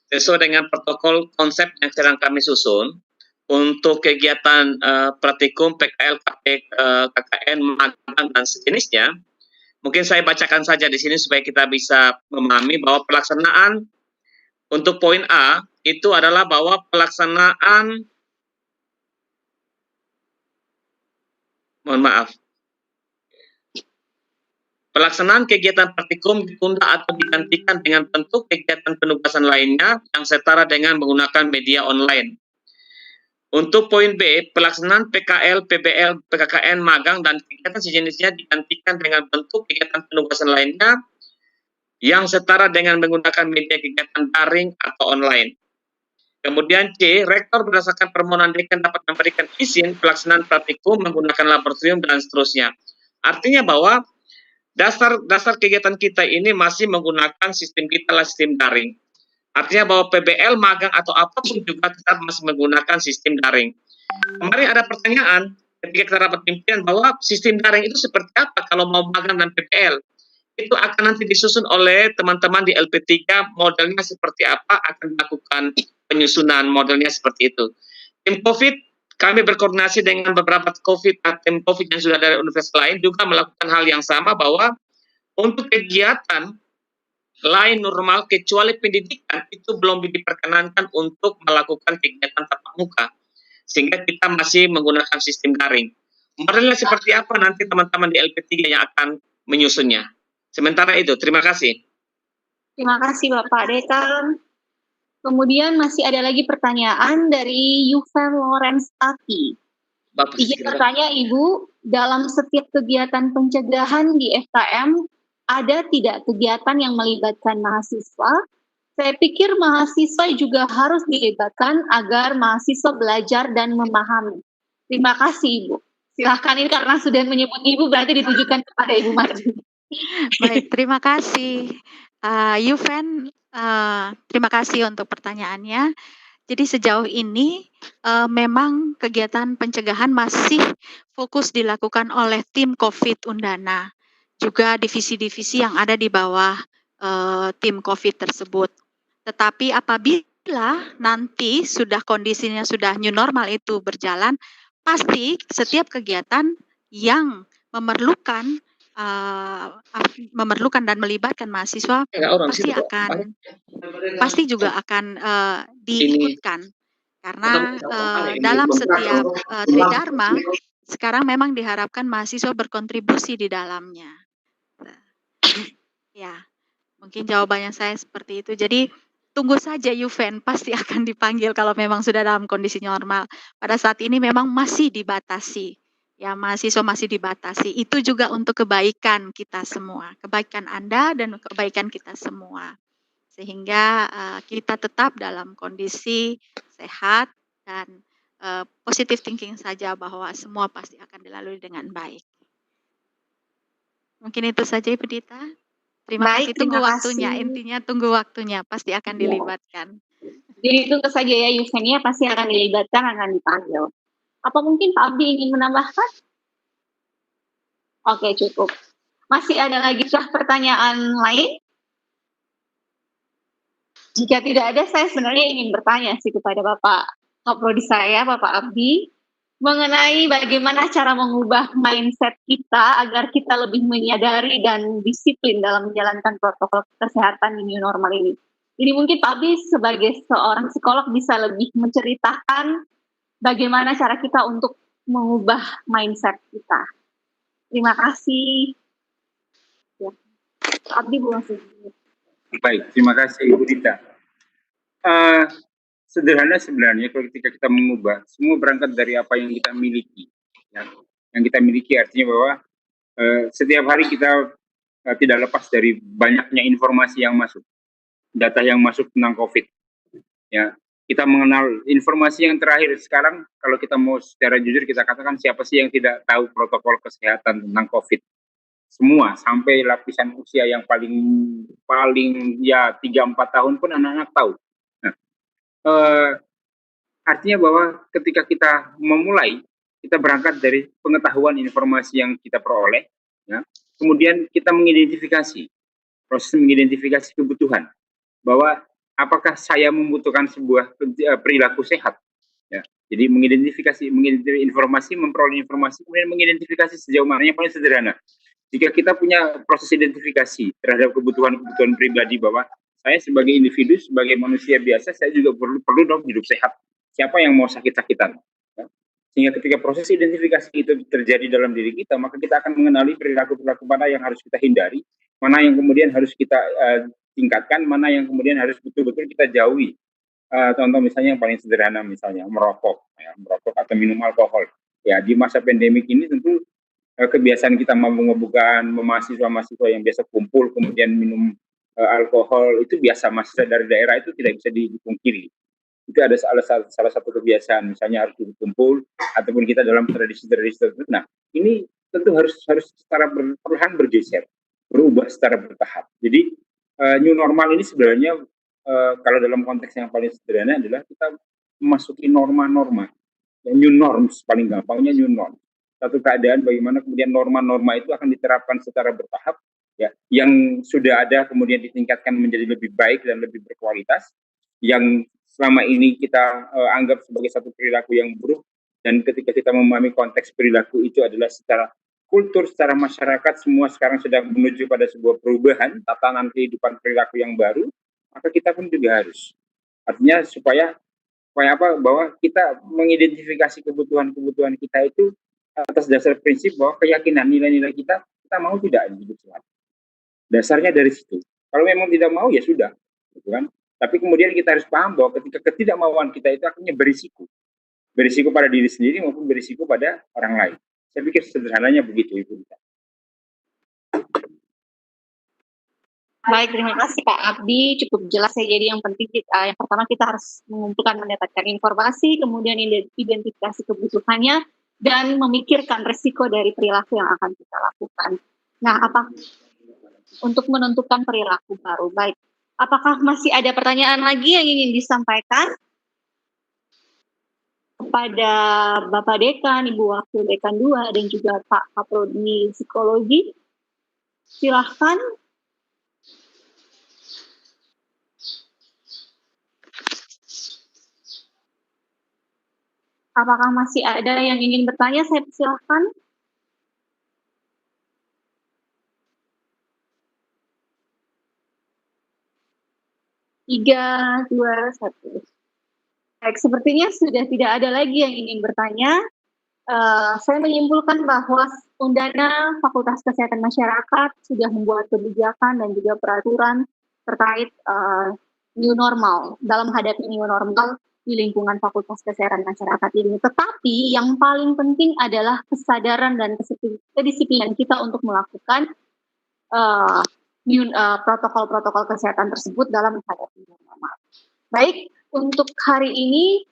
A: sesuai dengan protokol konsep yang sedang kami susun untuk kegiatan praktikum, PKL, KKN, magang, dan sejenisnya. Mungkin saya bacakan saja di sini supaya kita bisa memahami bahwa pelaksanaan untuk poin A itu adalah bahwa pelaksanaan pelaksanaan kegiatan praktikum ditunda atau digantikan dengan bentuk kegiatan penugasan lainnya yang setara dengan menggunakan media online. Untuk poin B, pelaksanaan PKL, PBL, PKKN, magang, dan kegiatan sejenisnya digantikan dengan bentuk kegiatan penugasan lainnya yang setara dengan menggunakan media kegiatan daring atau online. Kemudian C, rektor berdasarkan permohonan dekan dapat memberikan izin pelaksanaan praktikum menggunakan laboratorium dan seterusnya. Artinya bahwa dasar kegiatan kita ini masih menggunakan sistem kita adalah sistem daring. Artinya bahwa PBL, magang atau apapun juga tetap masih menggunakan sistem daring. Kemarin ada pertanyaan ketika kita rapat pimpinan bahwa sistem daring itu seperti apa kalau mau magang dan PBL. Itu akan nanti disusun oleh teman-teman di LP3, modelnya seperti apa, akan melakukan penyusunan modelnya seperti itu. Tim COVID, kami berkoordinasi dengan beberapa tim COVID yang sudah dari universitas lain juga melakukan hal yang sama, bahwa untuk kegiatan lain normal kecuali pendidikan itu belum diperkenankan untuk melakukan kegiatan tatap muka, sehingga kita masih menggunakan sistem daring. Modelnya seperti apa nanti teman-teman di LP3 yang akan menyusunnya. Sementara itu, terima kasih.
B: Terima kasih Bapak Dekan. Kemudian masih ada lagi pertanyaan dari Yuven Lawrence Taki. Izin bertanya Ibu, dalam setiap kegiatan pencegahan di FKM, ada tidak kegiatan yang melibatkan mahasiswa? Saya pikir mahasiswa juga harus dilibatkan agar mahasiswa belajar dan memahami. Terima kasih Ibu. Silahkan, ini karena sudah menyebut Ibu berarti ditujukan kepada Ibu Mardi.
C: Baik, terima kasih Yuven, terima kasih untuk pertanyaannya. Jadi sejauh ini memang kegiatan pencegahan masih fokus dilakukan oleh tim COVID Undana, juga divisi-divisi yang ada di bawah tim COVID tersebut. Tetapi apabila nanti sudah kondisinya sudah new normal itu berjalan, pasti setiap kegiatan yang memerlukan dan melibatkan mahasiswa pasti juga akan diikutkan, karena dalam setiap tridharma sekarang memang diharapkan mahasiswa berkontribusi di dalamnya. Ya, mungkin jawabannya saya seperti itu. Jadi tunggu saja Yuven, pasti akan dipanggil kalau memang sudah dalam kondisi normal. Pada saat ini memang masih dibatasi. Ya, mahasiswa masih dibatasi. Itu juga untuk kebaikan kita semua, kebaikan Anda dan kebaikan kita semua. Sehingga kita tetap dalam kondisi sehat dan positive thinking saja bahwa semua pasti akan dilalui dengan baik. Mungkin itu saja Ibu Dita. Terima kasih, tunggu waktunya. Intinya tunggu waktunya, pasti akan dilibatkan.
B: Jadi tunggu saja ya Yuven, ya pasti akan dilibatkan, akan dipanggil. Apa mungkin Pak Abdi ingin menambahkan? Oke, cukup. Masih ada lagi pertanyaan lain? Jika tidak ada, saya sebenarnya ingin bertanya sih kepada Bapak Kaprodi saya, Bapak Abdi, mengenai bagaimana cara mengubah mindset kita agar kita lebih menyadari dan disiplin dalam menjalankan protokol kesehatan di new normal ini. Ini mungkin Pak Abdi sebagai seorang psikolog bisa lebih menceritakan bagaimana cara kita untuk mengubah mindset kita. Terima kasih. Ya. Abdi buang sedikit.
D: Baik, terima kasih Ibu Dita. Sederhana sebenarnya kalau ketika kita mengubah, semua berangkat dari apa yang kita miliki. Ya. Yang kita miliki artinya bahwa setiap hari kita tidak lepas dari banyaknya informasi yang masuk, data yang masuk tentang COVID. Ya, kita mengenal informasi yang terakhir sekarang. Kalau kita mau secara jujur kita katakan, siapa sih yang tidak tahu protokol kesehatan tentang COVID? Semua, sampai lapisan usia yang paling ya 3-4 tahun pun anak-anak tahu. Nah, artinya bahwa ketika kita memulai, kita berangkat dari pengetahuan informasi yang kita peroleh, ya. Kemudian kita mengidentifikasi, proses mengidentifikasi kebutuhan, bahwa apakah saya membutuhkan sebuah perilaku sehat, ya. Jadi mengidentifikasi informasi, memperoleh informasi, kemudian mengidentifikasi sejauh mana. Yang paling sederhana, jika kita punya proses identifikasi terhadap kebutuhan pribadi, bahwa saya sebagai individu, sebagai manusia biasa, saya juga perlu dong hidup sehat. Siapa yang mau sakit-sakitan? Ya. Sehingga ketika proses identifikasi itu terjadi dalam diri kita, maka kita akan mengenali perilaku-perilaku mana yang harus kita hindari, mana yang kemudian harus kita tingkatkan, mana yang kemudian harus betul-betul kita jauhi. Contoh misalnya yang paling sederhana, misalnya merokok atau minum alkohol. Ya, di masa pandemik ini tentu kebiasaan kita memabuk-mabukan, mahasiswa-mahasiswa yang biasa kumpul kemudian minum alkohol itu biasa, mahasiswa dari daerah itu tidak bisa dipungkiri. Itu ada salah satu kebiasaan, misalnya harus kumpul ataupun kita dalam tradisi-tradisi tertentu. Nah, ini tentu harus secara perlahan bergeser, berubah secara bertahap. Jadi new normal ini sebenarnya kalau dalam konteks yang paling sederhana adalah kita memasuki norma-norma, ya, new norms paling gampangnya new norm. Satu keadaan bagaimana kemudian norma-norma itu akan diterapkan secara bertahap, ya, yang sudah ada kemudian ditingkatkan menjadi lebih baik dan lebih berkualitas, yang selama ini kita anggap sebagai satu perilaku yang buruk, dan ketika kita memahami konteks perilaku itu adalah secara kultur, secara masyarakat semua sekarang sedang menuju pada sebuah perubahan tatanan kehidupan perilaku yang baru, maka kita pun juga harus, artinya supaya apa, bahwa kita mengidentifikasi kebutuhan-kebutuhan kita itu atas dasar prinsip bahwa keyakinan nilai-nilai kita mau tidak hidup selamat. Dasarnya dari situ. Kalau memang tidak mau ya sudah, gitu kan. Tapi kemudian kita harus paham bahwa ketika ketidakmauan kita itu akhirnya berisiko pada diri sendiri maupun berisiko pada orang lain. Saya pikir sederhananya begitu, Ibu.
B: Baik, terima kasih Pak Abdi, cukup jelas ya. Jadi yang penting yang pertama kita harus mengumpulkan, mendapatkan informasi, kemudian identifikasi kebutuhannya, dan memikirkan risiko dari perilaku yang akan kita lakukan. Nah, apa untuk menentukan perilaku baru? Baik, apakah masih ada pertanyaan lagi yang ingin disampaikan kepada Bapak Dekan, Ibu Wakil Dekan 2, dan juga Pak Kaprodi Psikologi? Silahkan. Apakah masih ada yang ingin bertanya? Saya silahkan. Tiga, dua, satu. Baik, sepertinya sudah tidak ada lagi yang ingin bertanya. Saya menyimpulkan bahwa Undana Fakultas Kesehatan Masyarakat sudah membuat kebijakan dan juga peraturan terkait new normal, dalam menghadapi new normal di lingkungan Fakultas Kesehatan Masyarakat ini. Tetapi yang paling penting adalah kesadaran dan kedisiplinan kita untuk melakukan protokol-protokol kesehatan tersebut dalam menghadapi new normal. Baik, untuk hari ini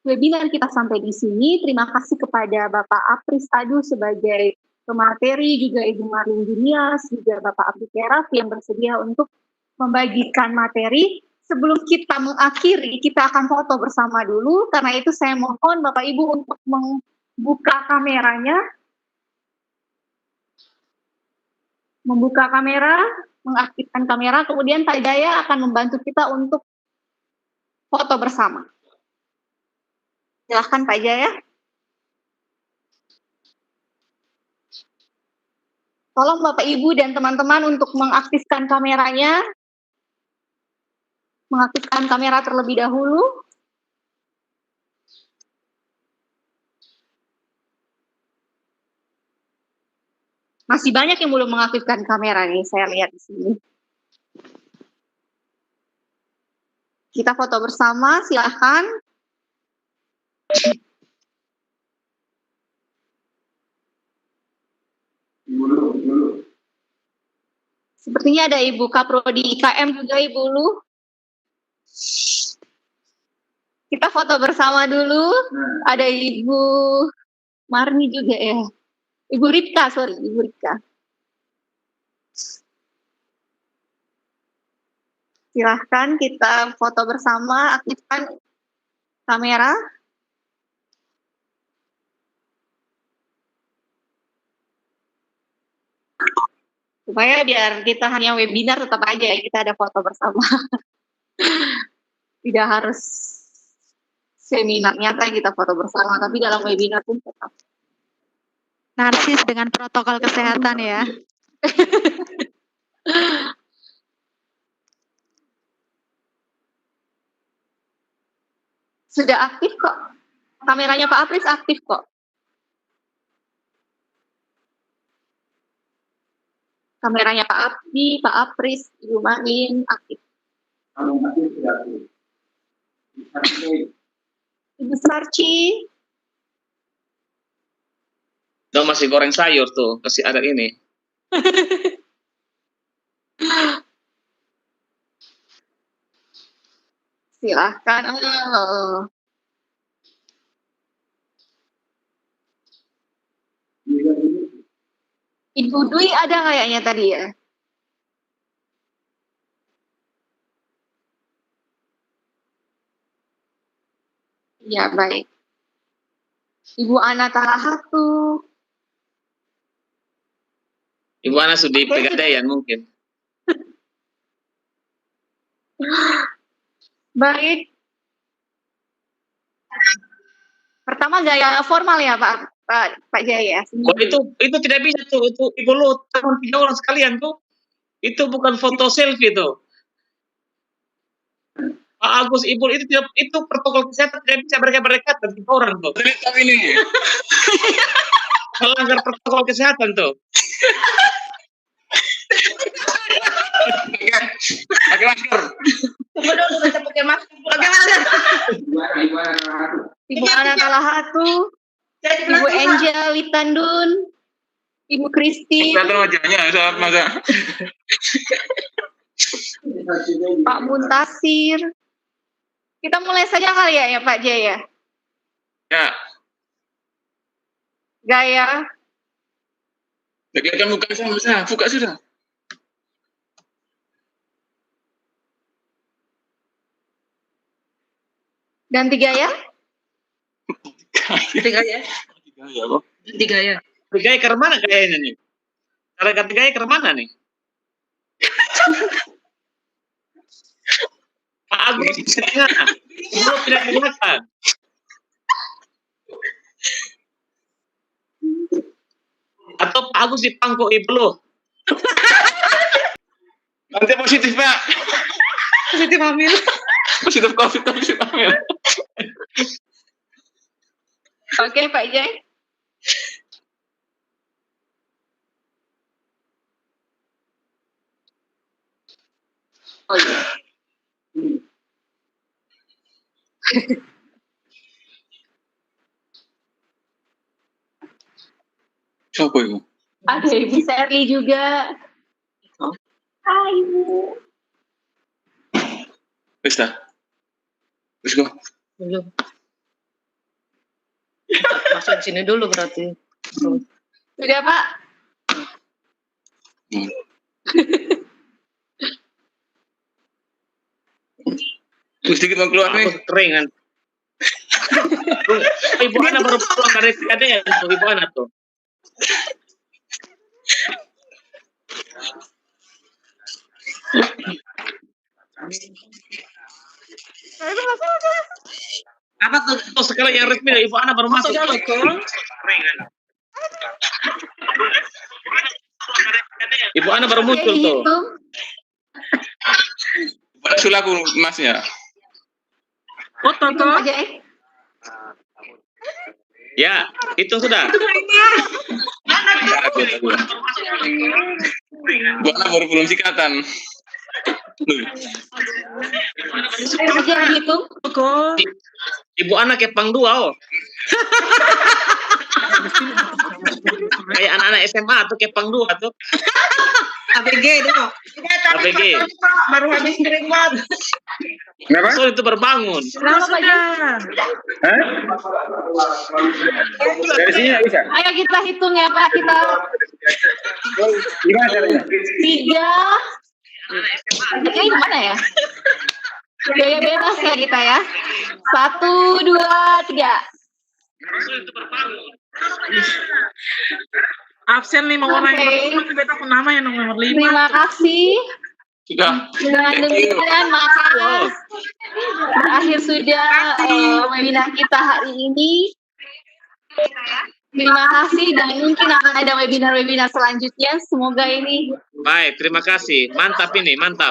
B: webinar kita sampai di sini. Terima kasih kepada Bapak Apris Adu sebagai pemateri, juga Ibu Marlin Junias, juga Bapak Abdi Keraf yang bersedia untuk membagikan materi. Sebelum kita mengakhiri, kita akan foto bersama dulu. Karena itu saya mohon Bapak Ibu untuk membuka kameranya. Membuka kamera, mengaktifkan kamera, kemudian Pak Jaya akan membantu kita untuk foto bersama. Silahkan Pak Jaya. Tolong Bapak Ibu dan teman-teman untuk mengaktifkan kameranya. Mengaktifkan kamera terlebih dahulu. Masih banyak yang belum mengaktifkan kamera nih, saya lihat di sini. Kita foto bersama, silahkan. Sepertinya ada Ibu Kaprodi IKM juga, Ibu Lu. Kita foto bersama dulu. Ada Ibu Marni juga ya. Ibu Ripka, Ibu Ripka. Silahkan kita foto bersama, aktifkan kamera. Supaya biar kita hanya webinar tetap aja ya, kita ada foto bersama. Tidak harus seminar nyata kita foto bersama, tapi dalam webinar pun tetap.
C: Narsis dengan protokol kesehatan ya.
B: Sudah aktif kok. Kameranya Pak Apris aktif kok. Kameranya Pak Abdi, Pak Apris, Ibu Marlin aktif. Ibu Sarci.
A: Dong masih goreng sayur tuh, kasih ada ini.
B: Silahkan. Ibu Dwi ada kayaknya tadi ya? Ya, baik. Ibu Ana Talahatu.
A: Ibu Ana Sudi Pegadaian mungkin.
B: Baik. Pertama gaya formal ya Pak Jaya.
A: Oh, itu tidak bisa tuh, itu Ibu Lut, 3 orang sekalian tuh. Itu bukan foto selfie tuh. Pak Agus, Ibu itu protokol kesehatan tidak bisa mereka berdekatan 3 orang tuh.
D: Tapi ini
A: Melanggar protokol kesehatan tuh.
D: pakai masker.
B: Ibu Ana Talahatu, Ibu Angel Litandun, Ibu Kristi,
D: Kelihatan wajahnya, masa.
B: Pak Muntasir. Kita mulai saja kali ya Pak Jaya.
D: Ya,
B: Gaya.
D: kelihatan muka saya, buka sudah.
B: Ganti gaya.
D: Tiga ya, kok.
A: Gaya ke mana gayanya nih? Cara ganti gaya ke mana nih? Pak Agus di tengah. Ibu tidak kelihatan. Atau Pak Agus di pangkok Ibu.
D: Nanti positif, Pak.
C: Positif hamil.
D: Positif COVID, positif hamil.
B: Oke Pak Jaya. Oh iya.
D: Siapa itu?
B: Ada Ibu Serly juga. Hai Ibu.
D: Wis dah. Wis go.
F: Belum. Masuk di sini dulu berarti.
B: Sudah Pak?
D: Terus sedikit mau keluar nih.
A: Aku kering kan. Ibu Ana baru pulang dari Pegadaian tuh, Ibu Ana tuh.
F: Apa tuh?
A: Tuh sekali yang resmi Ibu Ana baru masuk. Ibu Ana baru muncul tuh.
D: Sulaku masnya.
F: Foto tuh.
B: Pak Jaya.
A: Ya, itu sudah.
D: Buana baru belum sikatan.
B: Aja gitu.
A: Ibu Ana kepang 2 oh. Kayak anak-anak SMA tuh kepang 2 tuh.
F: ABG dulu.
A: ABG.
F: Baru habis keringat.
D: Kenapa?
A: So itu berbangun.
B: Kenapa Pak Jaya?
D: Hah? Dari sini nggak bisa?
B: Ayo kita hitung ya Pak. Kita
D: Gimana caranya?
B: 3. Ini gimana ya? Gaya bebas ya kita ya. 1, 2, 3.
F: Absen 5 orang yang
B: Oke.
F: beta aku nama yang nomor 5.
B: Terima kasih.
D: Sudah.
B: Dengan demikian maka berakhir sudah webinar kita hari ini. Terima kasih dan mungkin akan ada webinar-webinar selanjutnya. Semoga ini.
A: Baik, terima kasih. Mantap ini, mantap.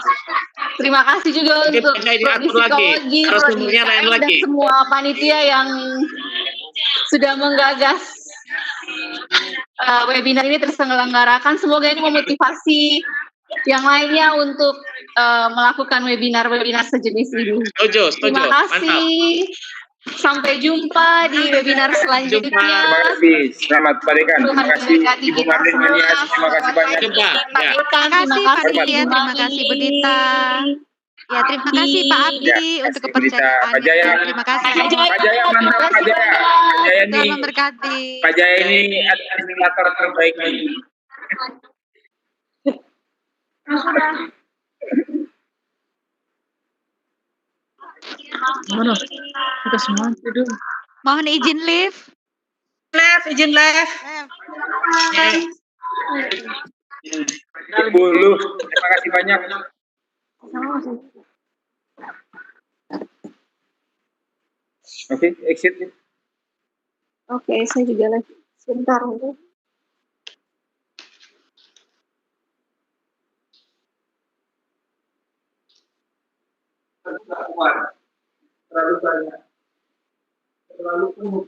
B: Terima kasih juga
A: Jadi
B: untuk
A: PKI diatur
B: Prodi
A: lagi.
B: Psikologi,
A: Harus
B: Prodi
A: sumbernya lain
B: IKM, dan
A: lagi.
B: semua panitia yang sudah menggagas webinar ini terselenggarakan. Semoga ini memotivasi yang lainnya untuk melakukan webinar-webinar sejenis ini.
A: Setuju, setuju.
B: Terima
A: Mantap.
B: kasih. Sampai jumpa di webinar selanjutnya.
D: Terima kasih. Selamat Pak Dekan. Terima kasih Ibu Marlin Manias. Terima kasih banyak.
A: Jumpa.
B: Pak
A: Ya.
B: Dekan,
C: Terima kasih Pak
B: terima
C: Dian, terima kasih Bu Dita. Ya, terima kasih Pak Abdi
D: Ya,
C: untuk
D: terima kasih, Bu Dita. Pak Jaya.
C: kepercayaannya. Terima kasih.
B: Pak Jaya.
D: Pak Jaya mantap. Pak Jaya. Pak Jaya
C: Tuhan
D: ini.
C: memberkati.
D: Pak Jaya ini administrator terbaik nih.
F: Mana? Kita semua tidur.
C: Mohon izin live.
F: Izin live.
D: Bulu. Terima kasih banyak. Oke, exit.
B: Oke, saya juga lagi. Sebentar.
D: Terlalu banyak. Terlalu penuh.